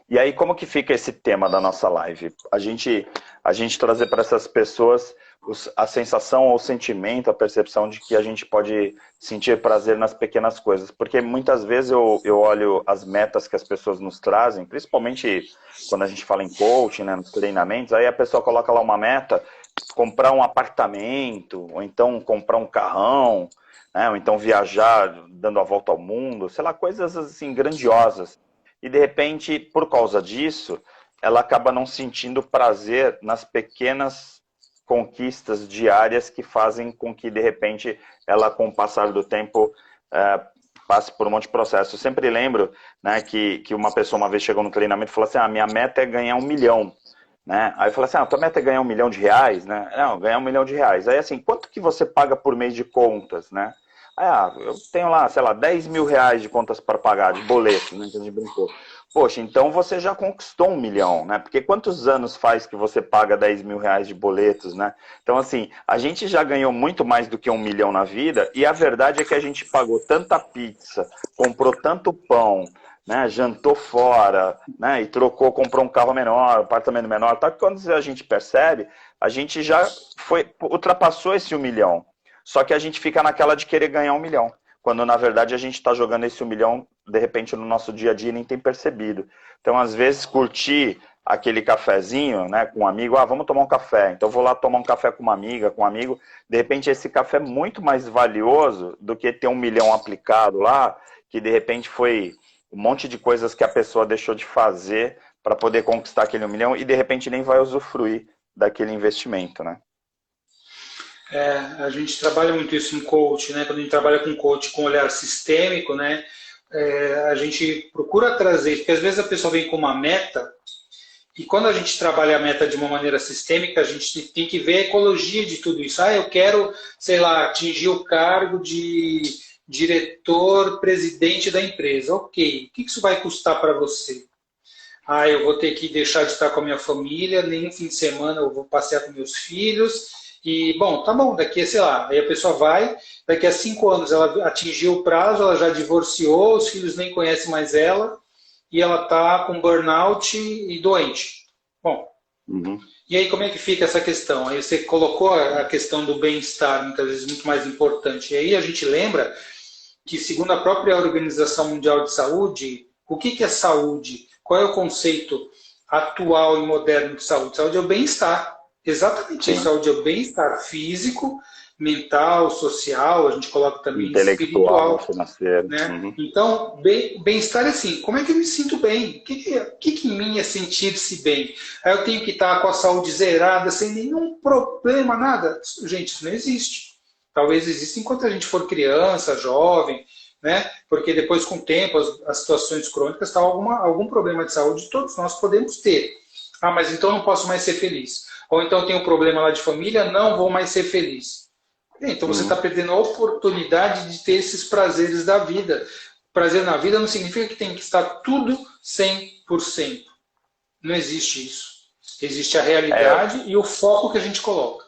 E aí, como que fica esse tema da nossa live? A gente trazer para essas pessoas a sensação ou o sentimento, a percepção de que a gente pode sentir prazer nas pequenas coisas. Porque muitas vezes eu olho as metas que as pessoas nos trazem, principalmente quando a gente fala em coaching, né, nos treinamentos, aí a pessoa coloca lá uma meta, comprar um apartamento, ou então comprar um carrão, né, ou então viajar dando a volta ao mundo, sei lá, coisas assim grandiosas. E, de repente, por causa disso, ela acaba não sentindo prazer nas pequenas conquistas diárias que fazem com que, de repente, ela, com o passar do tempo, passe por um monte de processo. Eu sempre lembro, né, que uma pessoa uma vez chegou no treinamento e falou assim, minha meta é ganhar 1 milhão. Né? Aí eu falei assim, tua meta é ganhar 1 milhão de reais? Né? Não, ganhar 1 milhão de reais. Aí, assim, quanto que você paga por mês de contas, né? Eu tenho lá, sei lá, 10 mil reais de contas para pagar, de boleto, né, que a gente brincou. Poxa, então você já conquistou 1 milhão, né? Porque quantos anos faz que você paga 10 mil reais de boletos, né? Então, assim, a gente já ganhou muito mais do que 1 milhão na vida, e a verdade é que a gente pagou tanta pizza, comprou tanto pão, né, jantou fora, né, e comprou um carro menor, um apartamento menor, tá? Quando a gente percebe, a gente já ultrapassou esse 1 milhão. Só que a gente fica naquela de querer ganhar 1 milhão. Quando, na verdade, a gente está jogando esse 1 milhão, de repente, no nosso dia a dia e nem tem percebido. Então, às vezes, curtir aquele cafezinho, né, com um amigo, vamos tomar um café. Então, eu vou lá tomar um café com uma amiga, com um amigo. De repente, esse café é muito mais valioso do que ter 1 milhão aplicado lá, que, de repente, foi um monte de coisas que a pessoa deixou de fazer para poder conquistar aquele 1 milhão e, de repente, nem vai usufruir daquele investimento, né? A gente trabalha muito isso em coach, né? Quando a gente trabalha com coach com olhar sistêmico, né? A gente procura trazer, porque às vezes a pessoa vem com uma meta, e quando a gente trabalha a meta de uma maneira sistêmica, a gente tem que ver a ecologia de tudo isso. Eu quero, sei lá, atingir o cargo de diretor-presidente da empresa. Ok, o que isso vai custar para você? Eu vou ter que deixar de estar com a minha família, nem um fim de semana eu vou passear com meus filhos. E, bom, tá bom, daqui, sei lá, aí a pessoa vai, daqui a 5 anos ela atingiu o prazo, ela já divorciou, os filhos nem conhecem mais ela, e ela tá com burnout e doente. Bom, Uhum. E aí como é que fica essa questão? Aí você colocou a questão do bem-estar, muitas vezes muito mais importante. E aí a gente lembra que, segundo a própria Organização Mundial de Saúde, o que que é saúde? Qual é o conceito atual e moderno de saúde? Saúde é o bem-estar. Exatamente isso. Sim. Saúde é o bem-estar físico, mental, social, a gente coloca também Intelectual, espiritual, financeiro. né? Uhum. Então, bem-estar é assim, como é que eu me sinto bem? O que em mim é sentir-se bem? Aí eu tenho que estar com a saúde zerada, sem nenhum problema, nada? Gente, isso não existe. Talvez exista enquanto a gente for criança, jovem, né? Porque depois, com o tempo, as situações crônicas, tal, algum problema de saúde, todos nós podemos ter. Ah, mas então não posso mais ser feliz. Ou então tenho um problema lá de família, não vou mais ser feliz. Então você está Uhum. perdendo a oportunidade de ter esses prazeres da vida. Prazer na vida não significa que tem que estar tudo 100%. Não existe isso. Existe a É, realidade e o foco que a gente coloca.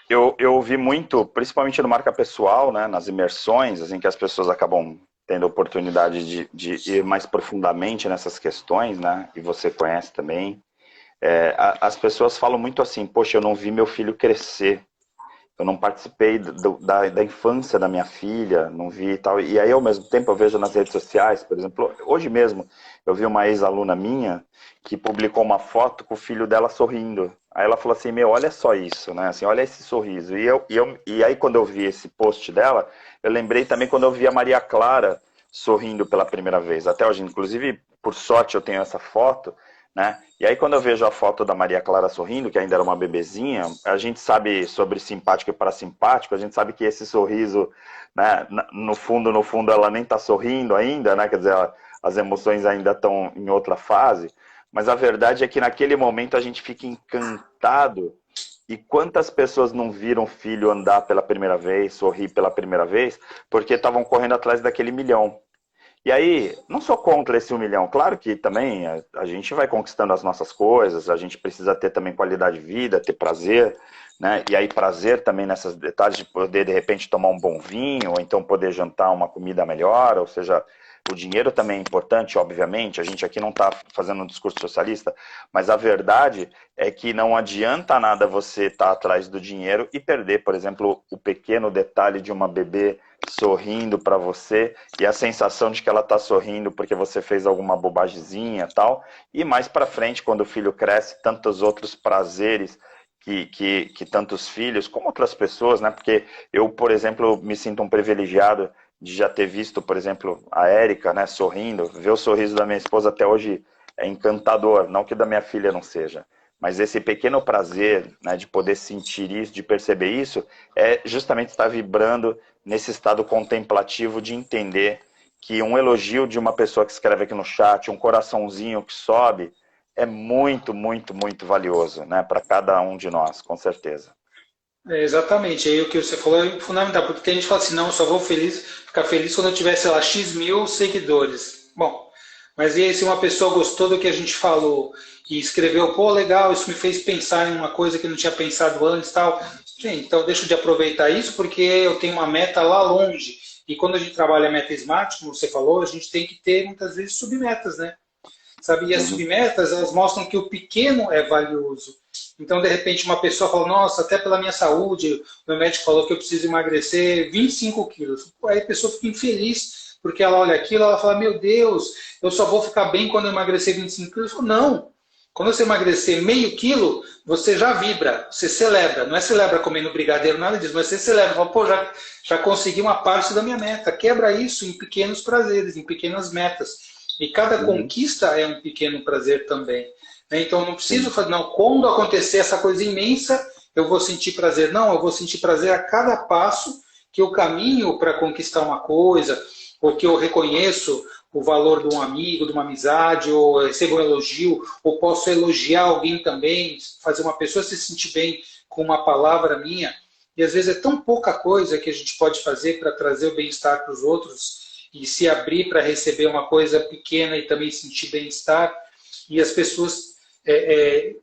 eu ouvi muito, principalmente no marca pessoal, né, nas imersões, assim, que as pessoas acabam tendo a oportunidade de ir mais profundamente nessas questões, né, e você conhece também. As pessoas falam muito assim, poxa, eu não vi meu filho crescer, eu não participei da infância da minha filha, não vi e tal. E aí, ao mesmo tempo, eu vejo nas redes sociais, por exemplo, hoje mesmo, eu vi uma ex-aluna minha que publicou uma foto com o filho dela sorrindo. Aí ela falou assim, meu, olha só isso, né? Assim, olha esse sorriso. E aí, quando eu vi esse post dela, eu lembrei também quando eu vi a Maria Clara sorrindo pela primeira vez. Até hoje, inclusive, por sorte, eu tenho essa foto, né? E aí quando eu vejo a foto da Maria Clara sorrindo, que ainda era uma bebezinha, a gente sabe sobre simpático e parasimpático, a gente sabe que esse sorriso, né, no fundo ela nem está sorrindo ainda, né? Quer dizer, as emoções ainda estão em outra fase, mas a verdade é que naquele momento a gente fica encantado. E quantas pessoas não viram o filho andar pela primeira vez, sorrir pela primeira vez, porque estavam correndo atrás daquele milhão. E aí, não sou contra esse 1 milhão. Claro que também a gente vai conquistando as nossas coisas, a gente precisa ter também qualidade de vida, ter prazer, né? E aí prazer também nessas detalhes de poder, de repente, tomar um bom vinho, ou então poder jantar uma comida melhor, ou seja, o dinheiro também é importante, obviamente, a gente aqui não está fazendo um discurso socialista, mas a verdade é que não adianta nada você estar atrás do dinheiro e perder, por exemplo, o pequeno detalhe de uma bebê sorrindo para você e a sensação de que ela está sorrindo porque você fez alguma bobagemzinha e tal. E mais para frente, quando o filho cresce, tantos outros prazeres que tantos filhos, como outras pessoas, né? Porque eu, por exemplo, me sinto um privilegiado de já ter visto, por exemplo, a Érica, né, sorrindo. Ver o sorriso da minha esposa até hoje é encantador, não que da minha filha não seja. Mas esse pequeno prazer, né, de poder sentir isso, de perceber isso, é justamente estar vibrando nesse estado contemplativo de entender que um elogio de uma pessoa que escreve aqui no chat, um coraçãozinho que sobe, é muito, muito, muito valioso, né, para cada um de nós, com certeza. Exatamente, aí o que você falou é fundamental, porque tem gente que fala assim, não, eu só vou ficar feliz quando eu tiver, sei lá, X mil seguidores. Bom, mas e aí se uma pessoa gostou do que a gente falou e escreveu, pô, legal, isso me fez pensar em uma coisa que eu não tinha pensado antes e tal. Gente, então deixa de aproveitar isso porque eu tenho uma meta lá longe. E quando a gente trabalha a meta smart, como você falou, a gente tem que ter muitas vezes submetas, né? Sabe? E as Uhum. submetas, elas mostram que o pequeno é valioso. Então, de repente, uma pessoa fala, nossa, até pela minha saúde, o meu médico falou que eu preciso emagrecer 25 quilos. Aí a pessoa fica infeliz, porque ela olha aquilo, ela fala, meu Deus, eu só vou ficar bem quando eu emagrecer 25 quilos. Não. Quando você emagrecer meio quilo, você já vibra, você celebra. Não é celebra comendo brigadeiro, nada disso, mas você celebra. Fala, pô, já consegui uma parte da minha meta. Quebra isso em pequenos prazeres, em pequenas metas. E cada Uhum. conquista é um pequeno prazer também. Então, eu não preciso Sim. fazer, não, quando acontecer essa coisa imensa, eu vou sentir prazer. Não, eu vou sentir prazer a cada passo que eu caminho para conquistar uma coisa, ou que eu reconheço o valor de um amigo, de uma amizade, ou recebo um elogio, ou posso elogiar alguém também, fazer uma pessoa se sentir bem com uma palavra minha. E às vezes é tão pouca coisa que a gente pode fazer para trazer o bem-estar para os outros e se abrir para receber uma coisa pequena e também sentir bem-estar. E as pessoas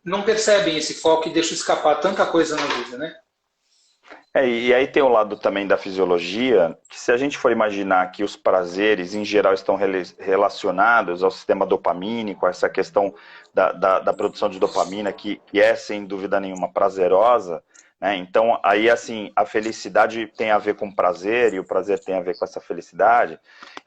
não percebem esse foco e deixam escapar tanta coisa na vida, né? E aí tem o lado também da fisiologia, que se a gente for imaginar que os prazeres, em geral, estão relacionados ao sistema dopamínico, a essa questão da produção de dopamina, que é, sem dúvida nenhuma, prazerosa, né? Então, aí, assim, a felicidade tem a ver com prazer, e o prazer tem a ver com essa felicidade.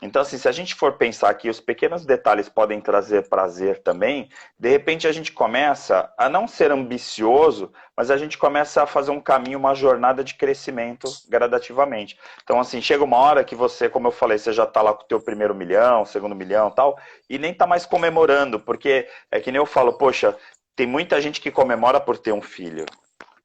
Então, assim, se a gente for pensar que os pequenos detalhes podem trazer prazer também, de repente a gente começa a não ser ambicioso, mas a gente começa a fazer um caminho, uma jornada de crescimento gradativamente. Então, assim, chega uma hora que você, como eu falei, você já está lá com o teu primeiro milhão, segundo milhão e tal, e nem está mais comemorando, porque é que nem eu falo, poxa, tem muita gente que comemora por ter um filho,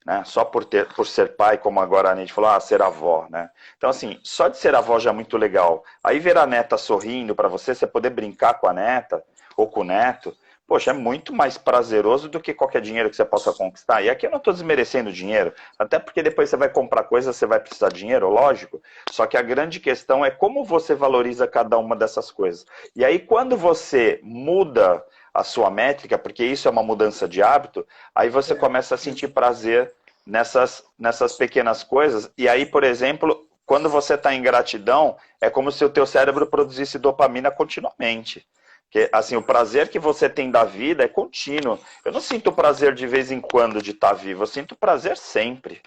né? Só por ser pai, como agora a gente falou, ser avó, né? Então, assim, só de ser avó já é muito legal. Aí ver a neta sorrindo para você, você poder brincar com a neta ou com o neto, poxa, é muito mais prazeroso do que qualquer dinheiro que você possa conquistar. E aqui eu não estou desmerecendo dinheiro, até porque depois você vai comprar coisa, você vai precisar de dinheiro, lógico. Só que a grande questão é como você valoriza cada uma dessas coisas. E aí, quando você muda a sua métrica, porque isso é uma mudança de hábito, aí você começa a sentir prazer nessas pequenas coisas. E aí, por exemplo, quando você está em gratidão, é como se o teu cérebro produzisse dopamina continuamente. Porque, assim, o prazer que você tem da vida é contínuo. Eu não sinto prazer de vez em quando de estar vivo, eu sinto prazer sempre.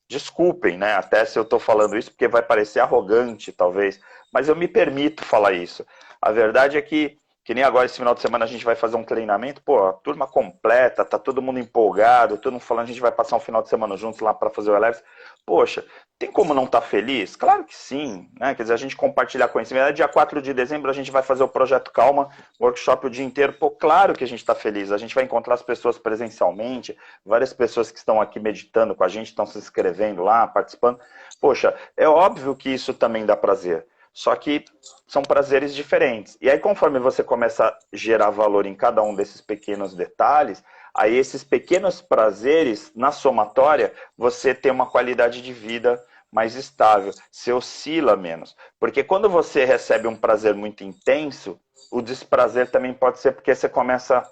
Desculpem, né? Até se eu estou falando isso, porque vai parecer arrogante, talvez, mas eu me permito falar isso. A verdade é que nem agora esse final de semana a gente vai fazer um treinamento, pô, a turma completa, tá todo mundo empolgado, todo mundo falando, a gente vai passar um final de semana juntos lá para fazer o Eleves. Poxa, tem como não estar feliz? Claro que sim, né? Quer dizer, a gente compartilhar conhecimento. Dia 4 de dezembro a gente vai fazer o Projeto Calma, workshop o dia inteiro. Pô, claro que a gente está feliz. A gente vai encontrar as pessoas presencialmente, várias pessoas que estão aqui meditando com a gente, estão se inscrevendo lá, participando. Poxa, é óbvio que isso também dá prazer. Só que são prazeres diferentes. E aí, conforme você começa a gerar valor em cada um desses pequenos detalhes, aí esses pequenos prazeres, na somatória, você tem uma qualidade de vida mais estável, você oscila menos. Porque quando você recebe um prazer muito intenso, o desprazer também pode ser porque você começa a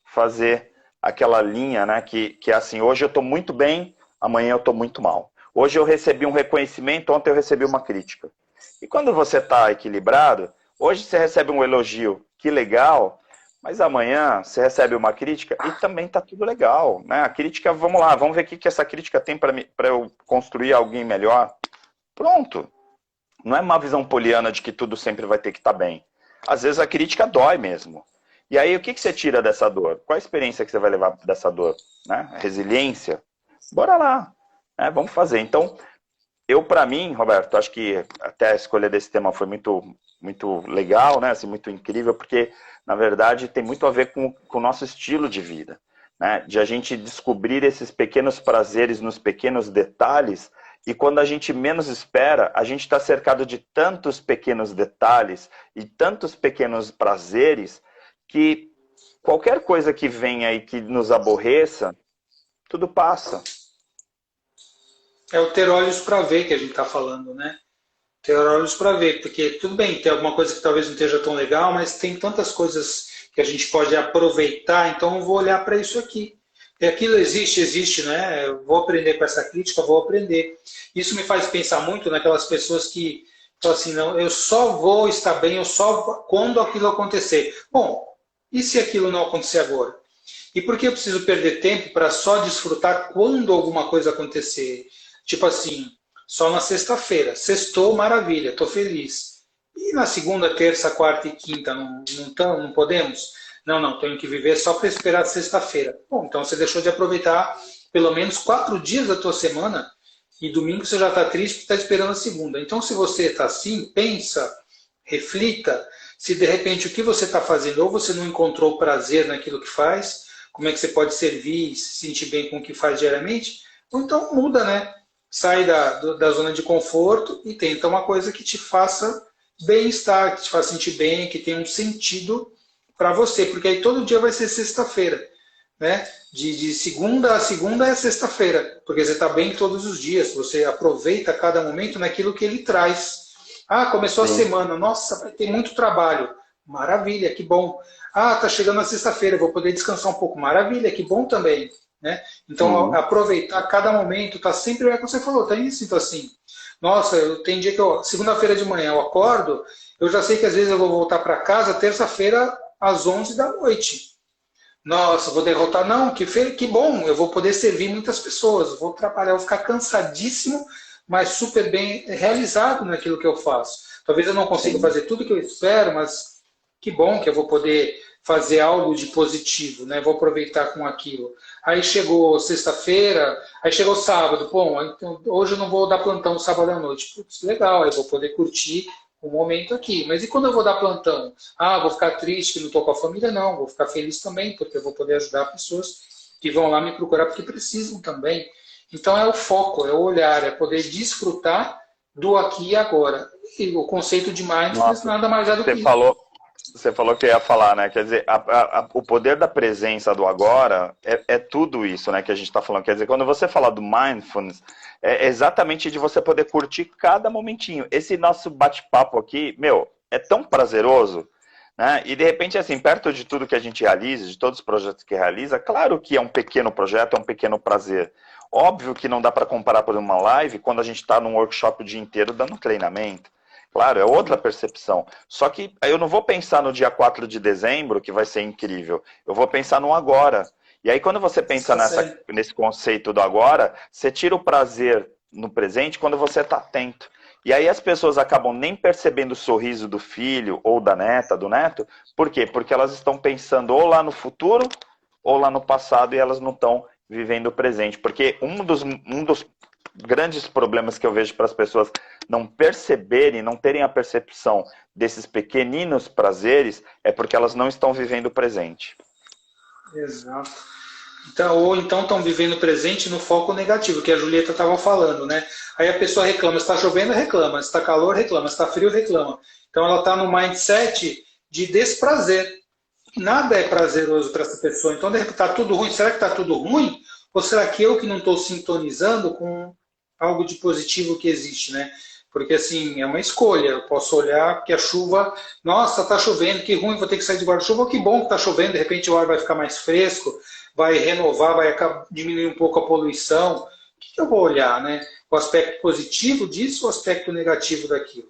fazer aquela linha, né, que é assim, hoje eu estou muito bem, amanhã eu estou muito mal. Hoje eu recebi um reconhecimento, ontem eu recebi uma crítica. E quando você está equilibrado, hoje você recebe um elogio, que legal, mas amanhã você recebe uma crítica e também está tudo legal, né? A crítica, vamos lá, vamos ver o que essa crítica tem para eu construir alguém melhor. Pronto. Não é uma visão poliana de que tudo sempre vai ter que estar bem. Às vezes a crítica dói mesmo. E aí o que você tira dessa dor? Qual a experiência que você vai levar dessa dor? Né? Resiliência? Bora lá. Né? Vamos fazer. Então, para mim, Roberto, acho que até a escolha desse tema foi muito, muito legal, né? Assim, muito incrível, porque, na verdade, tem muito a ver com o nosso estilo de vida, né? De a gente descobrir esses pequenos prazeres nos pequenos detalhes, e quando a gente menos espera, a gente está cercado de tantos pequenos detalhes e tantos pequenos prazeres, que qualquer coisa que venha e que nos aborreça, tudo passa. É o ter olhos para ver que a gente está falando, né? Ter olhos para ver, porque tudo bem, tem alguma coisa que talvez não esteja tão legal, mas tem tantas coisas que a gente pode aproveitar, então eu vou olhar para isso aqui. E aquilo existe, existe, né? Eu vou aprender com essa crítica, vou aprender. Isso me faz pensar muito naquelas pessoas que falam assim, não, eu só vou estar bem, eu só quando aquilo acontecer. Bom, e se aquilo não acontecer agora? E por que eu preciso perder tempo para só desfrutar quando alguma coisa acontecer? Tipo assim, só na sexta-feira. Sextou, maravilha, estou feliz. E na segunda, terça, quarta e quinta, não podemos? Não, não, tenho que viver só para esperar sexta-feira. Bom, então você deixou de aproveitar pelo menos 4 dias da tua semana e domingo você já está triste porque está esperando a segunda. Então, se você está assim, pensa, reflita, se de repente o que você está fazendo, ou você não encontrou prazer naquilo que faz, como é que você pode servir e se sentir bem com o que faz diariamente, ou então muda, né? Sai da zona de conforto e tenta uma coisa que te faça bem-estar, que te faça sentir bem, que tenha um sentido para você, porque aí todo dia vai ser sexta-feira, né? De segunda a segunda é sexta-feira, porque você está bem todos os dias, você aproveita cada momento naquilo que ele traz. Ah, começou a Sim. semana, nossa, vai ter muito trabalho. Maravilha, que bom. Ah, tá chegando a sexta-feira, vou poder descansar um pouco. Maravilha, que bom também. né? Então, Sim. aproveitar cada momento, tá sempre, é o que você falou, tá sinto assim. Nossa, tem dia que segunda-feira de manhã eu acordo, eu já sei que às vezes eu vou voltar para casa terça-feira às 11 da noite. Nossa, vou derrotar. Não, que bom, eu vou poder servir muitas pessoas, vou trabalhar, vou ficar cansadíssimo, mas super bem realizado naquilo que eu faço. Talvez eu não consiga Sim. fazer tudo que eu espero, mas que bom que eu vou poder fazer algo de positivo, né? Vou aproveitar com aquilo. Aí chegou sexta-feira, aí chegou sábado, bom, então hoje eu não vou dar plantão sábado à noite. Putz, legal, eu vou poder curtir o momento aqui. Mas e quando eu vou dar plantão? Ah, vou ficar triste que não estou com a família? Não, vou ficar feliz também, porque eu vou poder ajudar pessoas que vão lá me procurar porque precisam também. Então é o foco, é o olhar, é poder desfrutar do aqui e agora. E o conceito de mindfulness Nossa, nada mais é do que você isso. falou, você falou que ia falar, né? Quer dizer, o poder da presença do agora é tudo isso, né? Que a gente está falando. Quer dizer, quando você fala do mindfulness, é exatamente de você poder curtir cada momentinho. Esse nosso bate-papo aqui, meu, é tão prazeroso, né? E de repente, assim, perto de tudo que a gente realiza, de todos os projetos que realiza, claro que é um pequeno projeto, é um pequeno prazer. Óbvio que não dá para comparar por uma live quando a gente está num workshop o dia inteiro dando treinamento. Claro, é outra percepção. Só que eu não vou pensar no dia 4 de dezembro, que vai ser incrível. Eu vou pensar no agora. E aí, quando você pensa Está certo. nesse conceito do agora, você tira o prazer no presente quando você está atento. E aí as pessoas acabam nem percebendo o sorriso do filho ou da neta, do neto. Por quê? Porque elas estão pensando ou lá no futuro ou lá no passado e elas não estão vivendo o presente. Porque um dos grandes problemas que eu vejo para as pessoas não perceberem, não terem a percepção desses pequeninos prazeres, é porque elas não estão vivendo o presente. Exato. Então, ou então estão vivendo o presente no foco negativo, que a Julieta estava falando, né? Aí a pessoa reclama, se está chovendo, reclama, se está calor, reclama, se está frio, reclama. Então ela está no mindset de desprazer. Nada é prazeroso para essa pessoa. Então, de repente, está tudo ruim. Será que está tudo ruim? Ou será que eu que não estou sintonizando com algo de positivo que existe, né? Porque, assim, é uma escolha. Eu posso olhar que a chuva... Nossa, está chovendo, que ruim, vou ter que sair de guarda-chuva. Que bom que está chovendo, de repente o ar vai ficar mais fresco, vai renovar, vai diminuir um pouco a poluição. O que eu vou olhar, né? O aspecto positivo disso ou o aspecto negativo daquilo,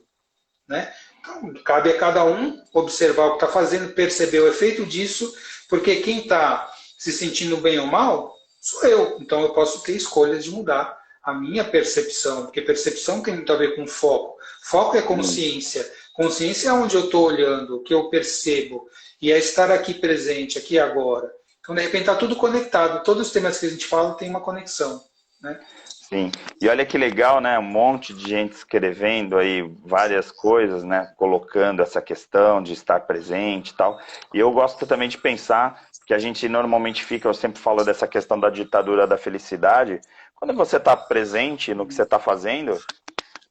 né? Então, cabe a cada um observar o que está fazendo, perceber o efeito disso, porque quem está se sentindo bem ou mal sou eu. Então eu posso ter escolhas de mudar a minha percepção, porque percepção tem muito a ver com foco. Foco é consciência. Consciência é onde eu estou olhando, o que eu percebo, e é estar aqui presente, aqui e agora. Então, de repente, está tudo conectado. Todos os temas que a gente fala têm uma conexão, né? Sim, e olha que legal, né? Um monte de gente escrevendo aí várias coisas, né? Colocando essa questão de estar presente e tal. E eu gosto também de pensar que a gente normalmente fica, eu sempre falo dessa questão da ditadura da felicidade. Quando você está presente no que você está fazendo,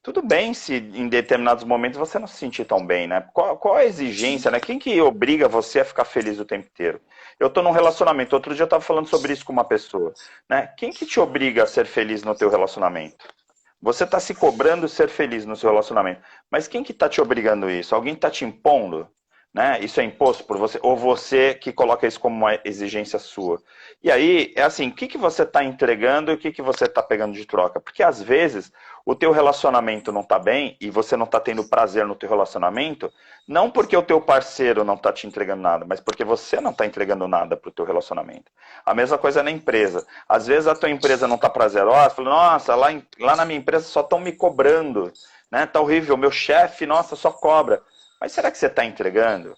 tudo bem se em determinados momentos você não se sentir tão bem, né? Qual a exigência, né? Quem que obriga você a ficar feliz o tempo inteiro? Eu tô num relacionamento, outro dia eu estava falando sobre isso com uma pessoa, né? Quem que te obriga a ser feliz no teu relacionamento? Você está se cobrando ser feliz no seu relacionamento, mas quem que está te obrigando isso? Alguém está te impondo? Né? Isso é imposto por você? Ou você que coloca isso como uma exigência sua? E aí, é assim, o que, que você está entregando e o que, que você está pegando de troca? Porque às vezes o teu relacionamento não está bem e você não está tendo prazer no teu relacionamento, não porque o teu parceiro não está te entregando nada, mas porque você não está entregando nada para o teu relacionamento. A mesma coisa na empresa. Às vezes a tua empresa não está prazerosa, fala, nossa, lá na minha empresa só estão me cobrando, né? Tá horrível, meu chefe, nossa, só cobra. Mas será que você está entregando?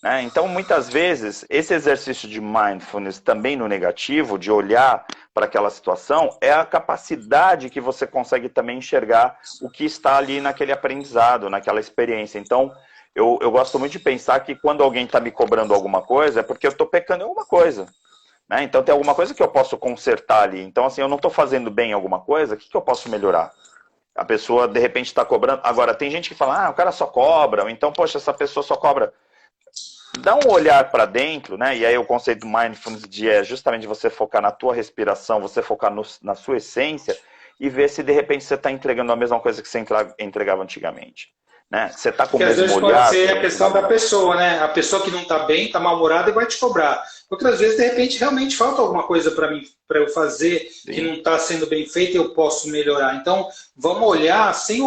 Né? Então, muitas vezes, esse exercício de mindfulness também no negativo, de olhar para aquela situação, é a capacidade que você consegue também enxergar o que está ali naquele aprendizado, naquela experiência. Então, eu gosto muito de pensar que quando alguém está me cobrando alguma coisa, é porque eu estou pecando em alguma coisa. Né? Então, tem alguma coisa que eu posso consertar ali. Então, assim, eu não estou fazendo bem alguma coisa, o que eu posso melhorar? A pessoa, de repente, está cobrando. Agora, tem gente que fala, o cara só cobra, ou então, poxa, essa pessoa só cobra. Dá um olhar para dentro, né? E aí o conceito do mindfulness é justamente você focar na tua respiração, você focar na sua essência e ver se, de repente, você está entregando a mesma coisa que você entregava antigamente. né? Você está com o Porque às mesmo vezes pode olhar? ser a questão da pessoa, né? A pessoa que não está bem, está mal-humorada e vai te cobrar. Outras vezes, de repente, realmente falta alguma coisa para mim, para eu fazer que Sim. não está sendo bem feito e eu posso melhorar. Então, vamos olhar sem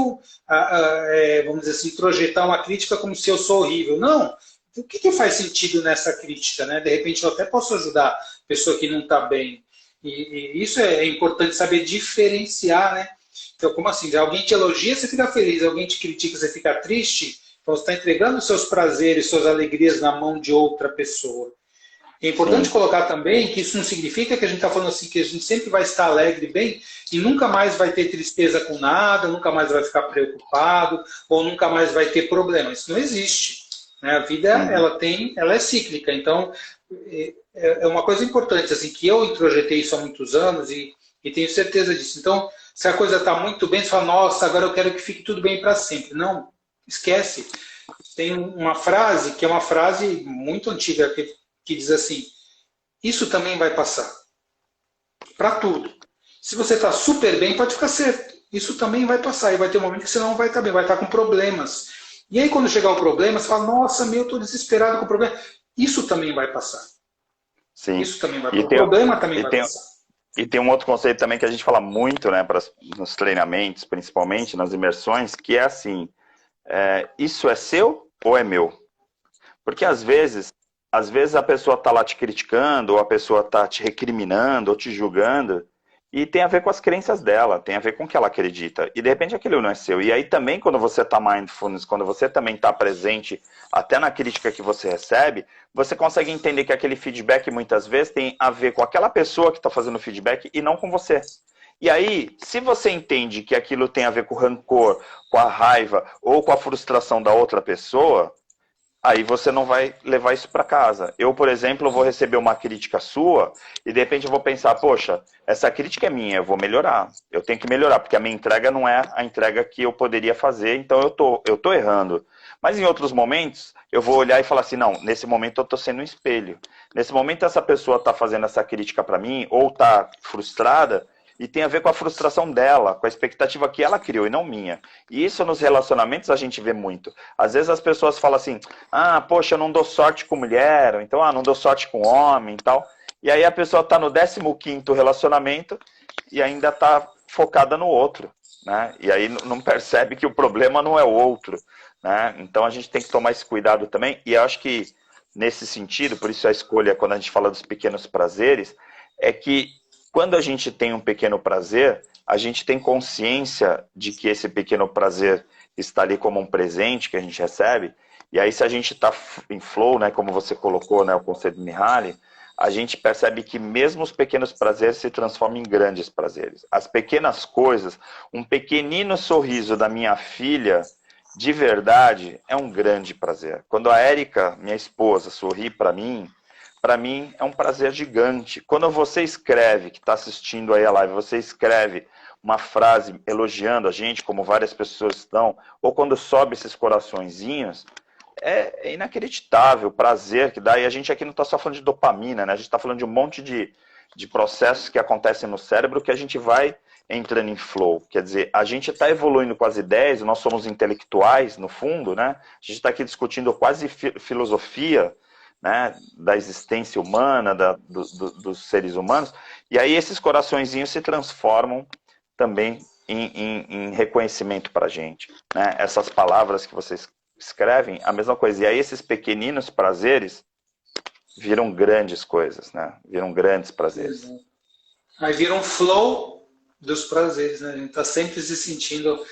vamos dizer assim, projetar uma crítica como se eu sou horrível. Não. O que faz sentido nessa crítica, né? De repente, eu até posso ajudar a pessoa que não está bem. E isso é importante saber diferenciar, né? Então, como assim? Alguém te elogia, você fica feliz. Alguém te critica, você fica triste. Então, você está entregando seus prazeres, suas alegrias na mão de outra pessoa. É importante Sim. colocar também que isso não significa que a gente está falando assim, que a gente sempre vai estar alegre e bem e nunca mais vai ter tristeza com nada, nunca mais vai ficar preocupado ou nunca mais vai ter problema. Isso não existe. Né? A vida Uhum. ela é cíclica. Então, é uma coisa importante, assim, que eu introjetei isso há muitos anos e tenho certeza disso. Então, se a coisa está muito bem, você fala, nossa, agora eu quero que fique tudo bem para sempre. Não, esquece. Tem uma frase que é uma frase muito antiga que diz assim: isso também vai passar. Para tudo. Se você está super bem, pode ficar certo. Isso também vai passar. E vai ter um momento que você não vai estar bem, vai estar com problemas. E aí, quando chegar o problema, você fala: nossa, meu, eu estou desesperado com o problema. Isso também vai passar. Sim. Isso também vai E passar. O tem, problema também e vai tem, passar. e tem um outro conceito também que a gente fala muito, né, nos treinamentos, principalmente nas imersões, que é assim, isso é seu ou é meu? Porque às vezes a pessoa está lá te criticando, ou a pessoa está te recriminando, ou te julgando, e tem a ver com as crenças dela, tem a ver com o que ela acredita. E de repente aquilo não é seu. E aí também, quando você está mindfulness, quando você também está presente, até na crítica que você recebe, você consegue entender que aquele feedback muitas vezes tem a ver com aquela pessoa que está fazendo o feedback e não com você. E aí, se você entende que aquilo tem a ver com o rancor, com a raiva ou com a frustração da outra pessoa, aí você não vai levar isso para casa. Eu, por exemplo, vou receber uma crítica sua e de repente eu vou pensar, poxa, essa crítica é minha, eu vou melhorar. Eu tenho que melhorar, porque a minha entrega não é a entrega que eu poderia fazer, então eu tô errando. Mas em outros momentos, eu vou olhar e falar assim, não, nesse momento eu estou sendo um espelho. Nesse momento essa pessoa está fazendo essa crítica para mim, ou está frustrada, e tem a ver com a frustração dela, com a expectativa que ela criou e não minha. E isso nos relacionamentos a gente vê muito. Às vezes as pessoas falam assim, poxa, eu não dou sorte com mulher, ou então, não dou sorte com homem e tal. E aí a pessoa está no 15º relacionamento e ainda está focada no outro, né? E aí não percebe que o problema não é o outro, né? Então a gente tem que tomar esse cuidado também. E eu acho que nesse sentido, por isso a escolha, quando a gente fala dos pequenos prazeres, é que quando a gente tem um pequeno prazer, a gente tem consciência de que esse pequeno prazer está ali como um presente que a gente recebe. E aí, se a gente está em flow, né, como você colocou, né, o conceito de Mihaly, a gente percebe que mesmo os pequenos prazeres se transformam em grandes prazeres. As pequenas coisas, um pequenino sorriso da minha filha, de verdade, é um grande prazer. Quando a Érica, minha esposa, sorri para mim é um prazer gigante. Quando você escreve, que está assistindo aí a live, você escreve uma frase elogiando a gente, como várias pessoas estão, ou quando sobe esses coraçõezinhos, é inacreditável o prazer que dá. E a gente aqui não está só falando de dopamina, né? A gente está falando de um monte de processos que acontecem no cérebro que a gente vai entrando em flow. Quer dizer, a gente está evoluindo com as ideias, nós somos intelectuais, no fundo, né? A gente está aqui discutindo quase filosofia, né, da existência humana, dos seres humanos, e aí esses coraçõezinhos se transformam também em reconhecimento para a gente. Né? Essas palavras que vocês escrevem, a mesma coisa. E aí esses pequeninos prazeres viram grandes coisas, né? Viram grandes prazeres. Exato. Aí vira um flow dos prazeres, né? A gente está sempre se sentindo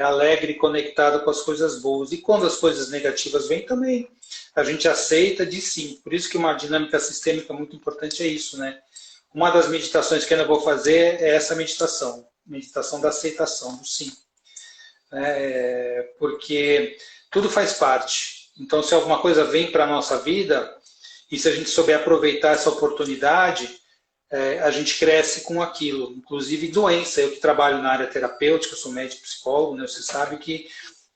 alegre, conectado com as coisas boas. E quando as coisas negativas vêm também, a gente aceita de sim. Por isso que uma dinâmica sistêmica muito importante é isso, né? Uma das meditações que eu ainda vou fazer é essa meditação da aceitação, do sim. Porque tudo faz parte. Então, se alguma coisa vem para a nossa vida, e se a gente souber aproveitar essa oportunidade, a gente cresce com aquilo. Inclusive doença. Eu que trabalho na área terapêutica, sou médico psicólogo, né? Você sabe que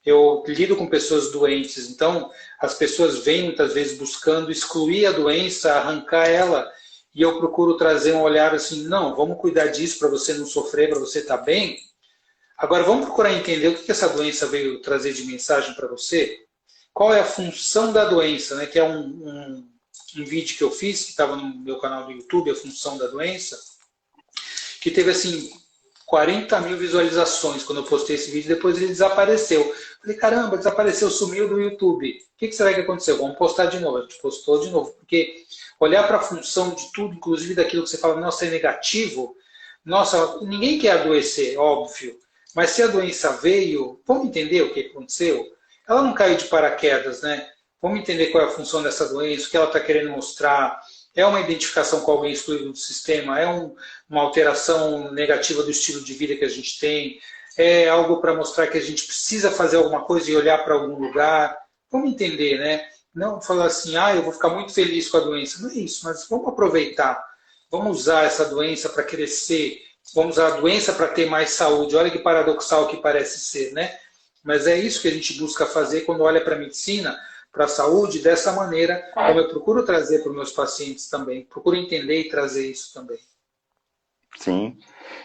eu lido com pessoas doentes. Então, as pessoas vêm muitas vezes buscando excluir a doença, arrancar ela, e eu procuro trazer um olhar assim, não, vamos cuidar disso para você não sofrer, para você estar bem. Agora vamos procurar entender o que essa doença veio trazer de mensagem para você. Qual é a função da doença, né? Que é um vídeo que eu fiz, que estava no meu canal do YouTube, a função da doença, que teve assim 40 mil visualizações quando eu postei esse vídeo, depois ele desapareceu. Falei, caramba, desapareceu, sumiu do YouTube. O que será que aconteceu? Vamos postar de novo. A gente postou de novo, porque olhar para a função de tudo, inclusive daquilo que você fala, nossa, é negativo, nossa, ninguém quer adoecer, óbvio. Mas se a doença veio, vamos entender o que aconteceu? Ela não caiu de paraquedas, né? Vamos entender qual é a função dessa doença, o que ela está querendo mostrar. É uma identificação com alguém excluído do sistema? É uma alteração negativa do estilo de vida que a gente tem? É algo para mostrar que a gente precisa fazer alguma coisa e olhar para algum lugar? Vamos entender, né? Não falar assim, eu vou ficar muito feliz com a doença. Não é isso, mas vamos aproveitar. Vamos usar essa doença para crescer. Vamos usar a doença para ter mais saúde. Olha que paradoxal que parece ser, né? Mas é isso que a gente busca fazer quando olha para a medicina, para a saúde, dessa maneira, como eu procuro trazer para os meus pacientes também. Procuro entender e trazer isso também. Sim.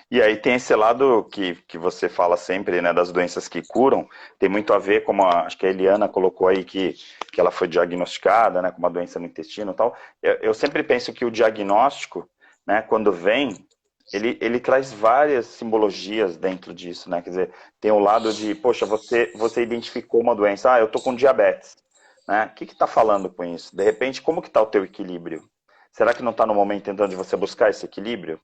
E aí tem esse lado que você fala sempre, né, das doenças que curam, tem muito a ver, como acho que a Eliana colocou aí, que ela foi diagnosticada, né, com uma doença no intestino e tal. Eu sempre penso que o diagnóstico, né, quando vem, ele traz várias simbologias dentro disso, né, quer dizer, tem o lado de, poxa, você identificou uma doença, eu tô com diabetes, né, o que está falando com isso? De repente, como que está o teu equilíbrio? Será que não está no momento, então, de você buscar esse equilíbrio?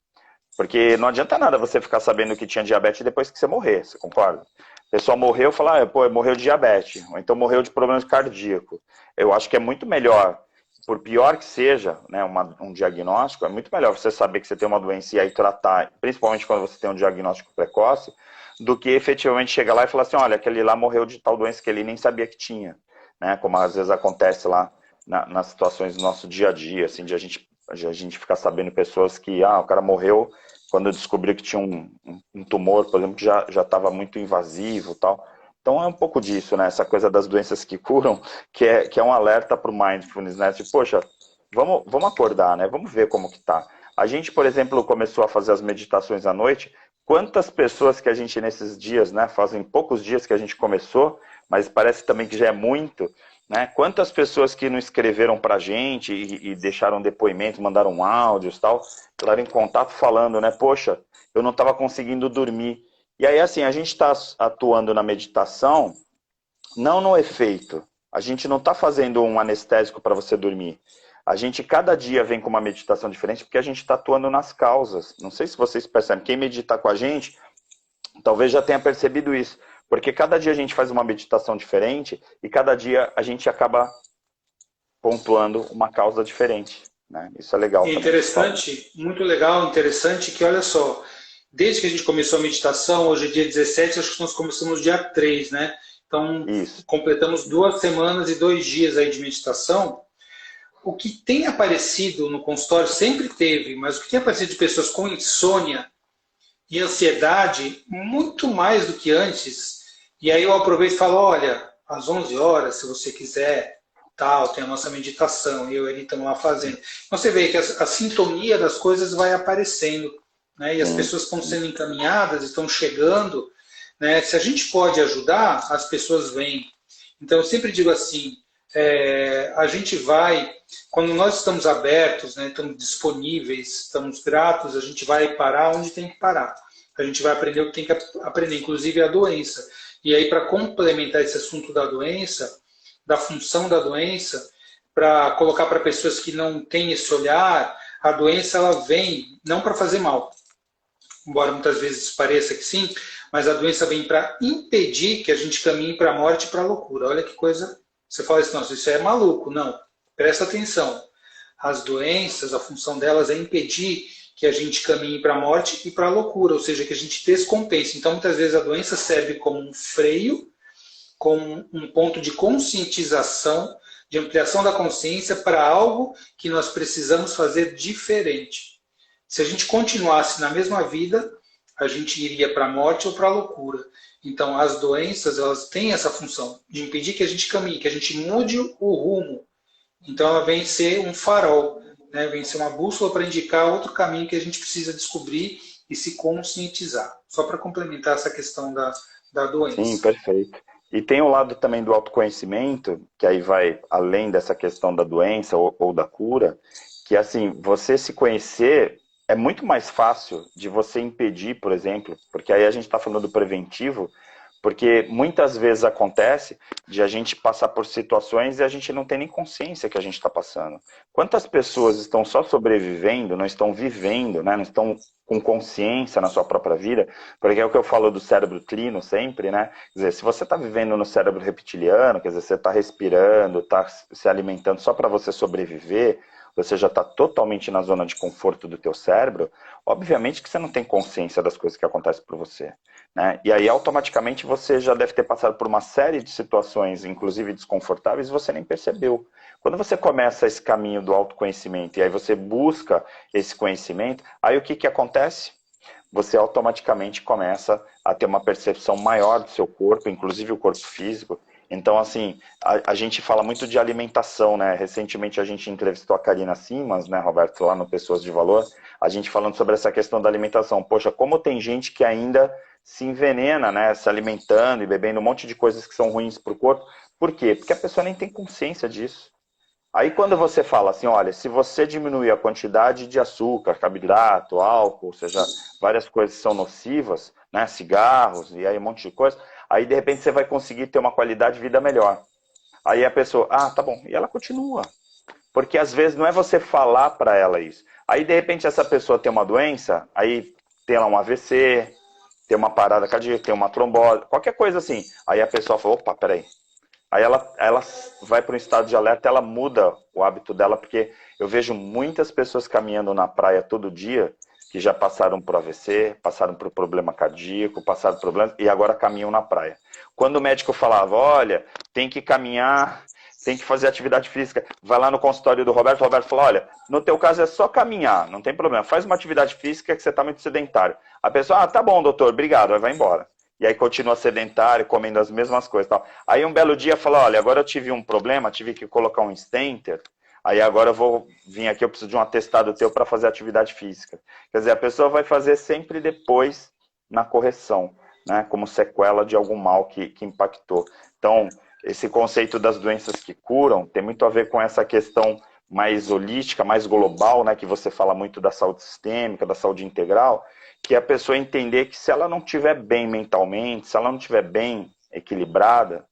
Porque não adianta nada você ficar sabendo que tinha diabetes depois que você morrer, você concorda? A pessoa morreu, fala, morreu de diabetes, ou então morreu de problemas cardíacos. Eu acho que é muito melhor, por pior que seja, né, um diagnóstico, é muito melhor você saber que você tem uma doença e aí tratar, principalmente quando você tem um diagnóstico precoce, do que efetivamente chegar lá e falar assim, olha, aquele lá morreu de tal doença que ele nem sabia que tinha, né? Como às vezes acontece lá nas situações do nosso dia a dia, assim, de a gente ficar sabendo pessoas que, o cara morreu quando descobriu que tinha um tumor, por exemplo, que já estava muito invasivo e tal. Então é um pouco disso, né? Essa coisa das doenças que curam, que é um alerta para o mindfulness, né? Tipo, poxa, vamos acordar, né? Vamos ver como que tá. A gente, por exemplo, começou a fazer as meditações à noite. Quantas pessoas que a gente nesses dias, né? Fazem poucos dias que a gente começou, mas parece também que já é muito, né? Quantas pessoas que não escreveram para a gente e deixaram depoimento, mandaram áudios e tal, entraram em contato falando, né? Poxa, eu não estava conseguindo dormir. E aí, assim, a gente está atuando na meditação, não no efeito. A gente não está fazendo um anestésico para você dormir. A gente, cada dia, vem com uma meditação diferente porque a gente está atuando nas causas. Não sei se vocês percebem. Quem medita com a gente, talvez já tenha percebido isso. Porque cada dia a gente faz uma meditação diferente e cada dia a gente acaba pontuando uma causa diferente, né? Isso é legal também. Interessante, muito legal, interessante, que olha só, desde que a gente começou a meditação, hoje é dia 17, acho que nós começamos dia 3, né? Então, completamos 2 semanas e 2 dias aí de meditação. O que tem aparecido no consultório, sempre teve, mas o que tem aparecido de pessoas com insônia e ansiedade, muito mais do que antes. E aí eu aproveito e falo, olha, às 11 horas, se você quiser, tem a nossa meditação, e eu e ele estamos lá fazendo. Você vê que a sintonia das coisas vai aparecendo, né? E as pessoas estão sendo encaminhadas, estão chegando, né? Se a gente pode ajudar, as pessoas vêm. Então eu sempre digo assim, a gente vai, quando nós estamos abertos, né, estamos disponíveis, estamos gratos, a gente vai parar onde tem que parar. A gente vai aprender o que tem que aprender, inclusive a doença. E aí, para complementar esse assunto da doença, da função da doença, para colocar para pessoas que não têm esse olhar, a doença ela vem não para fazer mal, embora muitas vezes pareça que sim, mas a doença vem para impedir que a gente caminhe para a morte e para a loucura. Olha que coisa. Você fala assim, nossa, isso é maluco. Não, presta atenção. As doenças, a função delas é impedir que a gente caminhe para a morte e para a loucura, ou seja, que a gente descompense. Então, muitas vezes a doença serve como um freio, como um ponto de conscientização, de ampliação da consciência para algo que nós precisamos fazer diferente. Se a gente continuasse na mesma vida, a gente iria para a morte ou para a loucura. Então, as doenças, elas têm essa função de impedir que a gente caminhe, que a gente mude o rumo. Então, ela vem ser um farol, né? Vem ser uma bússola para indicar outro caminho que a gente precisa descobrir e se conscientizar. Só para complementar essa questão da Sim, doença. perfeito. E tem o lado também do autoconhecimento, que aí vai além dessa questão da doença ou da cura, que assim, você se conhecer é muito mais fácil de você impedir, por exemplo, porque aí a gente está falando do preventivo, porque muitas vezes acontece de a gente passar por situações e a gente não tem nem consciência que a gente está passando. Quantas pessoas estão só sobrevivendo, não estão vivendo, né? Não estão com consciência na sua própria vida? Porque é o que eu falo do cérebro trino sempre, né? Quer dizer, se você está vivendo no cérebro reptiliano, quer dizer, você está respirando, está se alimentando só para você sobreviver, você já está totalmente na zona de conforto do teu cérebro, obviamente que você não tem consciência das coisas que acontecem por você. Né? E aí, automaticamente, você já deve ter passado por uma série de situações, inclusive desconfortáveis, e você nem percebeu. Quando você começa esse caminho do autoconhecimento, e aí você busca esse conhecimento, aí o que, que acontece? Você automaticamente começa a ter uma percepção maior do seu corpo, inclusive o corpo físico. Então, assim, a gente fala muito de alimentação, né? Recentemente a gente entrevistou a Karina Simas, né, Roberto, lá no Pessoas de Valor, a gente falando sobre essa questão da alimentação. Poxa, como tem gente que ainda se envenena, né, se alimentando e bebendo um monte de coisas que são ruins para o corpo. Por quê? Porque a pessoa nem tem consciência disso. Aí quando você fala assim, olha, se você diminuir a quantidade de açúcar, carboidrato, álcool, ou seja, várias coisas que são nocivas, né, cigarros e aí um monte de coisa, aí de repente você vai conseguir ter uma qualidade de vida melhor. Aí a pessoa, ah, tá bom, e ela continua. Porque às vezes não é você falar para ela isso. Aí de repente essa pessoa tem uma doença, aí tem lá um AVC, tem uma parada cardíaca, tem uma trombose, qualquer coisa assim. Aí a pessoa fala, opa, peraí, aí ela vai para um estado de alerta, ela muda o hábito dela, porque eu vejo muitas pessoas caminhando na praia todo dia que já passaram por AVC, passaram por problema cardíaco, passaram por problemas e agora caminham na praia. Quando o médico falava, olha, tem que caminhar, tem que fazer atividade física, vai lá no consultório do Roberto, o Roberto falou, olha, no teu caso é só caminhar, não tem problema, faz uma atividade física que você está muito sedentário. A pessoa, ah, tá bom, doutor, obrigado, aí vai embora. E aí continua sedentário, comendo as mesmas coisas. Tal. Aí um belo dia fala, olha, agora eu tive um problema, tive que colocar um stenter, aí agora eu vou vir aqui, eu preciso de um atestado teu para fazer atividade física. Quer dizer, a pessoa vai fazer sempre depois na correção, né, como sequela de algum mal que impactou. Então, esse conceito das doenças que curam tem muito a ver com essa questão mais holística, mais global, né, que você fala muito da saúde sistêmica, da saúde integral, que é a pessoa entender que se ela não estiver bem mentalmente, se ela não estiver bem equilibrada,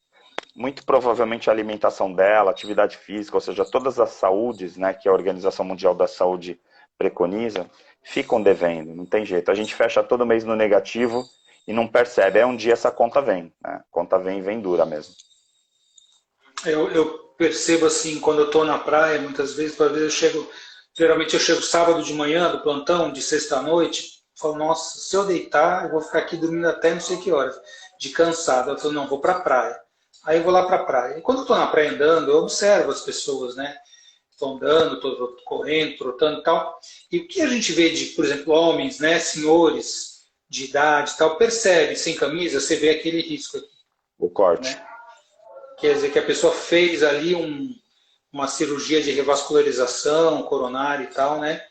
muito provavelmente a alimentação dela, atividade física, ou seja, todas as saúdes, né, que a Organização Mundial da Saúde preconiza, ficam devendo, não tem jeito. A gente fecha todo mês no negativo e não percebe. Aí um dia essa conta vem, né? A conta vem e vem dura mesmo. Eu percebo assim, quando eu estou na praia, muitas vezes, às vezes eu chego, geralmente eu chego sábado de manhã do plantão, de sexta à noite, falo, nossa, se eu deitar, eu vou ficar aqui dormindo até não sei que horas, de cansado. Eu falo, não, vou para a praia. Aí eu vou lá para a praia. E quando eu estou na praia andando, eu observo as pessoas, né? Estou andando, estou correndo, trotando e tal. E o que a gente vê de, por exemplo, homens, né, senhores de idade e tal, percebe, sem camisa, você vê aquele risco aqui, O corte. né? Quer dizer que a pessoa fez ali uma cirurgia de revascularização coronária e tal, né?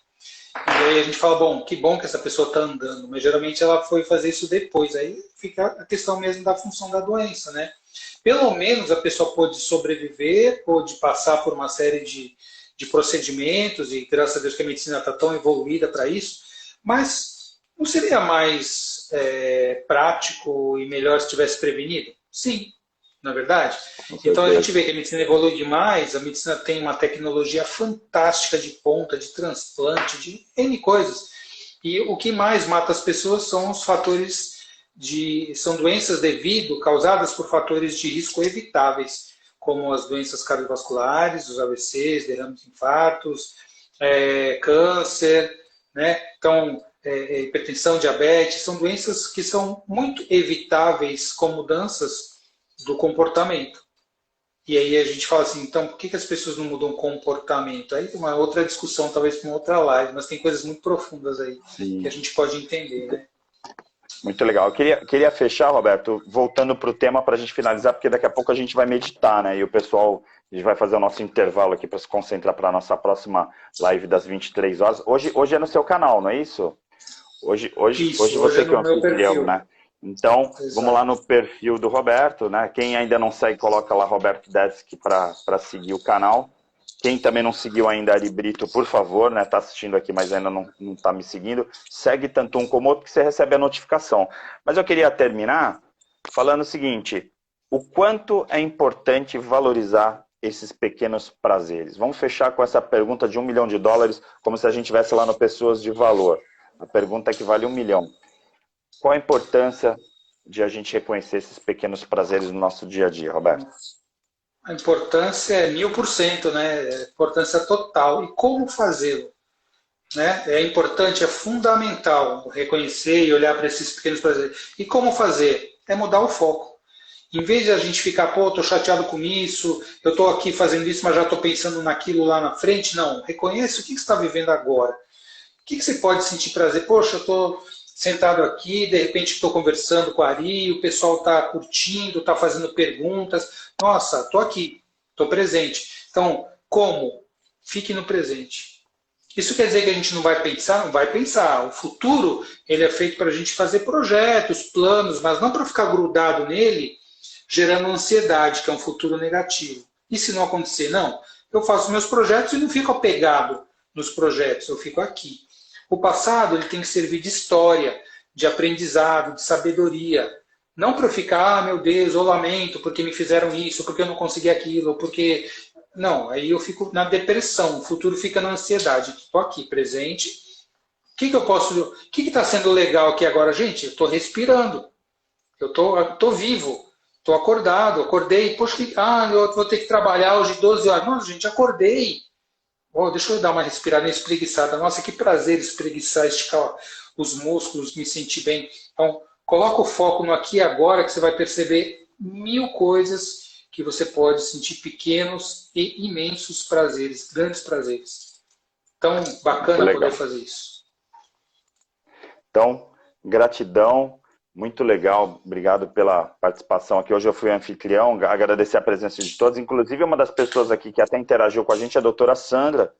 E aí a gente fala, bom, que bom que essa pessoa está andando, mas geralmente ela foi fazer isso depois. Aí fica a questão mesmo da função da doença, né? Pelo menos a pessoa pôde sobreviver, pôde passar por uma série de procedimentos, e graças a Deus que a medicina está tão evoluída para isso, mas não seria mais prático e melhor se tivesse prevenido? Sim, na é verdade? Então a gente vê que a medicina evolui demais, a medicina tem uma tecnologia fantástica de ponta, de transplante, de N coisas. E o que mais mata as pessoas são os fatores são doenças causadas por fatores de risco evitáveis, como as doenças cardiovasculares, os AVCs, derrames, infartos, câncer, né? Então, hipertensão, diabetes, são doenças que são muito evitáveis com mudanças do comportamento. E aí a gente fala assim, então por que as pessoas não mudam o comportamento? Aí tem uma outra discussão, talvez para uma outra live, mas tem coisas muito profundas aí. Sim. Que a gente pode entender, né? Muito legal. Eu queria fechar, Roberto, voltando para o tema para a gente finalizar, porque daqui a pouco a gente vai meditar, né? E o pessoal, a gente vai fazer o nosso intervalo aqui para se concentrar para a nossa próxima live das 23 horas. Hoje é no seu canal, não é isso? Hoje Isso, você é que é no o meu anfitrião, perfil. né? Então, vamos Exato. lá no perfil do Roberto, né? Quem ainda não segue, coloca lá Roberto Devski para seguir o canal. Quem também não seguiu ainda Ari Brito, por favor, né? Tá assistindo aqui, mas ainda não tá me seguindo. Segue tanto um como outro que você recebe a notificação. Mas eu queria terminar falando o seguinte: o quanto é importante valorizar esses pequenos prazeres. Vamos fechar com essa pergunta de $1 milhão, como se a gente estivesse lá no Pessoas de Valor. A pergunta é que vale 1 milhão. Qual a importância de a gente reconhecer esses pequenos prazeres no nosso dia a dia, Roberto? A importância é 1000%, né? É importância total. E como fazê-lo? Né? É importante, é fundamental reconhecer e olhar para esses pequenos prazeres. E como fazer? É mudar o foco. Em vez de a gente ficar, pô, estou chateado com isso, eu estou aqui fazendo isso, mas já estou pensando naquilo lá na frente, não. Reconheça o que você está vivendo agora. O que você pode sentir prazer? Poxa, eu estou sentado aqui, de repente estou conversando com a Ari, o pessoal está curtindo, está fazendo perguntas. Nossa, estou aqui, estou presente. Então, como? Fique no presente. Isso quer dizer que a gente não vai pensar? Não vai pensar. O futuro ele é feito para a gente fazer projetos, planos, mas não para ficar grudado nele, gerando ansiedade, que é um futuro negativo. E se não acontecer? Não. Eu faço meus projetos e não fico apegado nos projetos, eu fico aqui. O passado ele tem que servir de história, de aprendizado, de sabedoria. Não para eu ficar, ah, meu Deus, eu lamento porque me fizeram isso, porque eu não consegui aquilo, porque. Não, aí eu fico na depressão, o futuro fica na ansiedade. Estou aqui, presente. O que eu posso. O que está sendo legal aqui agora, gente? Eu estou respirando. Eu tô vivo. Estou acordado. Acordei. Poxa, eu vou ter que trabalhar hoje 12 horas. Nossa, gente, acordei. Oh, deixa eu dar uma respirada espreguiçada. Nossa, que prazer espreguiçar, esticar os músculos, me sentir bem. Então, coloca o foco no aqui e agora que você vai perceber 1000 coisas que você pode sentir pequenos e imensos prazeres, grandes prazeres. Então, Muito bacana poder legal. fazer isso. Então, gratidão, muito legal, obrigado pela participação aqui. Hoje eu fui anfitrião, agradecer a presença de todos, inclusive uma das pessoas aqui que até interagiu com a gente é a doutora Sandra,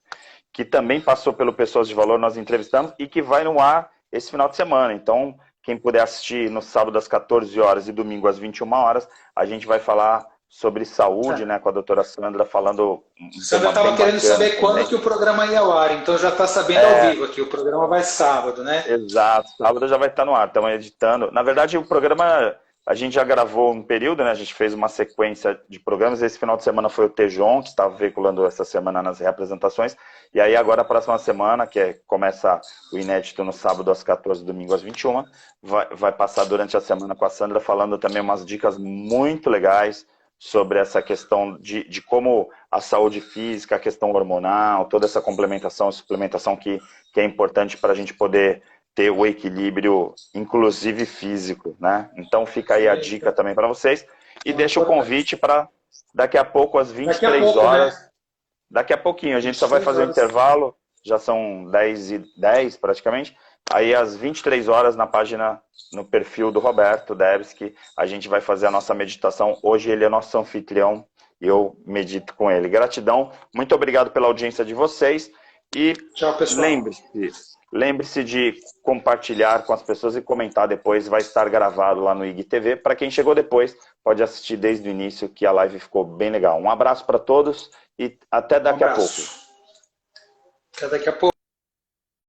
que também passou pelo Pessoas de Valor, nós entrevistamos, e que vai no ar esse final de semana. Então, quem puder assistir no sábado às 14 horas e domingo às 21 horas, a gente vai falar sobre saúde, né, com a doutora Sandra, falando um Sandra tema bem estava querendo bacana saber quando também. que o programa ia ao ar, então já está sabendo ao vivo aqui. O programa vai sábado, né? Exato, sábado já vai estar no ar, estamos editando. Na verdade, o programa a gente já gravou um período, né? A gente fez uma sequência de programas. Esse final de semana foi o Tejon, que estava veiculando essa semana nas reapresentações. E aí agora a próxima semana, começa o inédito no sábado às 14, domingo às 21, vai passar durante a semana com a Sandra falando também umas dicas muito legais sobre essa questão de como a saúde física, a questão hormonal, toda essa complementação, suplementação que é importante para a gente poder ter o equilíbrio, inclusive físico, né? Então fica aí a dica também para vocês. E Muito deixa o importante. convite para daqui a pouco, às Daqui a 23 pouco, né? horas, daqui a pouquinho, a gente só vai 23 fazer o horas. intervalo, já são 10h10 praticamente, aí às 23 horas na página, no perfil do Roberto Devski, a gente vai fazer a nossa meditação. Hoje ele é nosso anfitrião e eu medito com ele. Gratidão, muito obrigado pela audiência de vocês e Tchau, pessoal. lembre-se de compartilhar com as pessoas e comentar depois, vai estar gravado lá no IGTV. Para quem chegou depois, pode assistir desde o início, que a live ficou bem legal. Um abraço para todos e até daqui a pouco. Até daqui a pouco.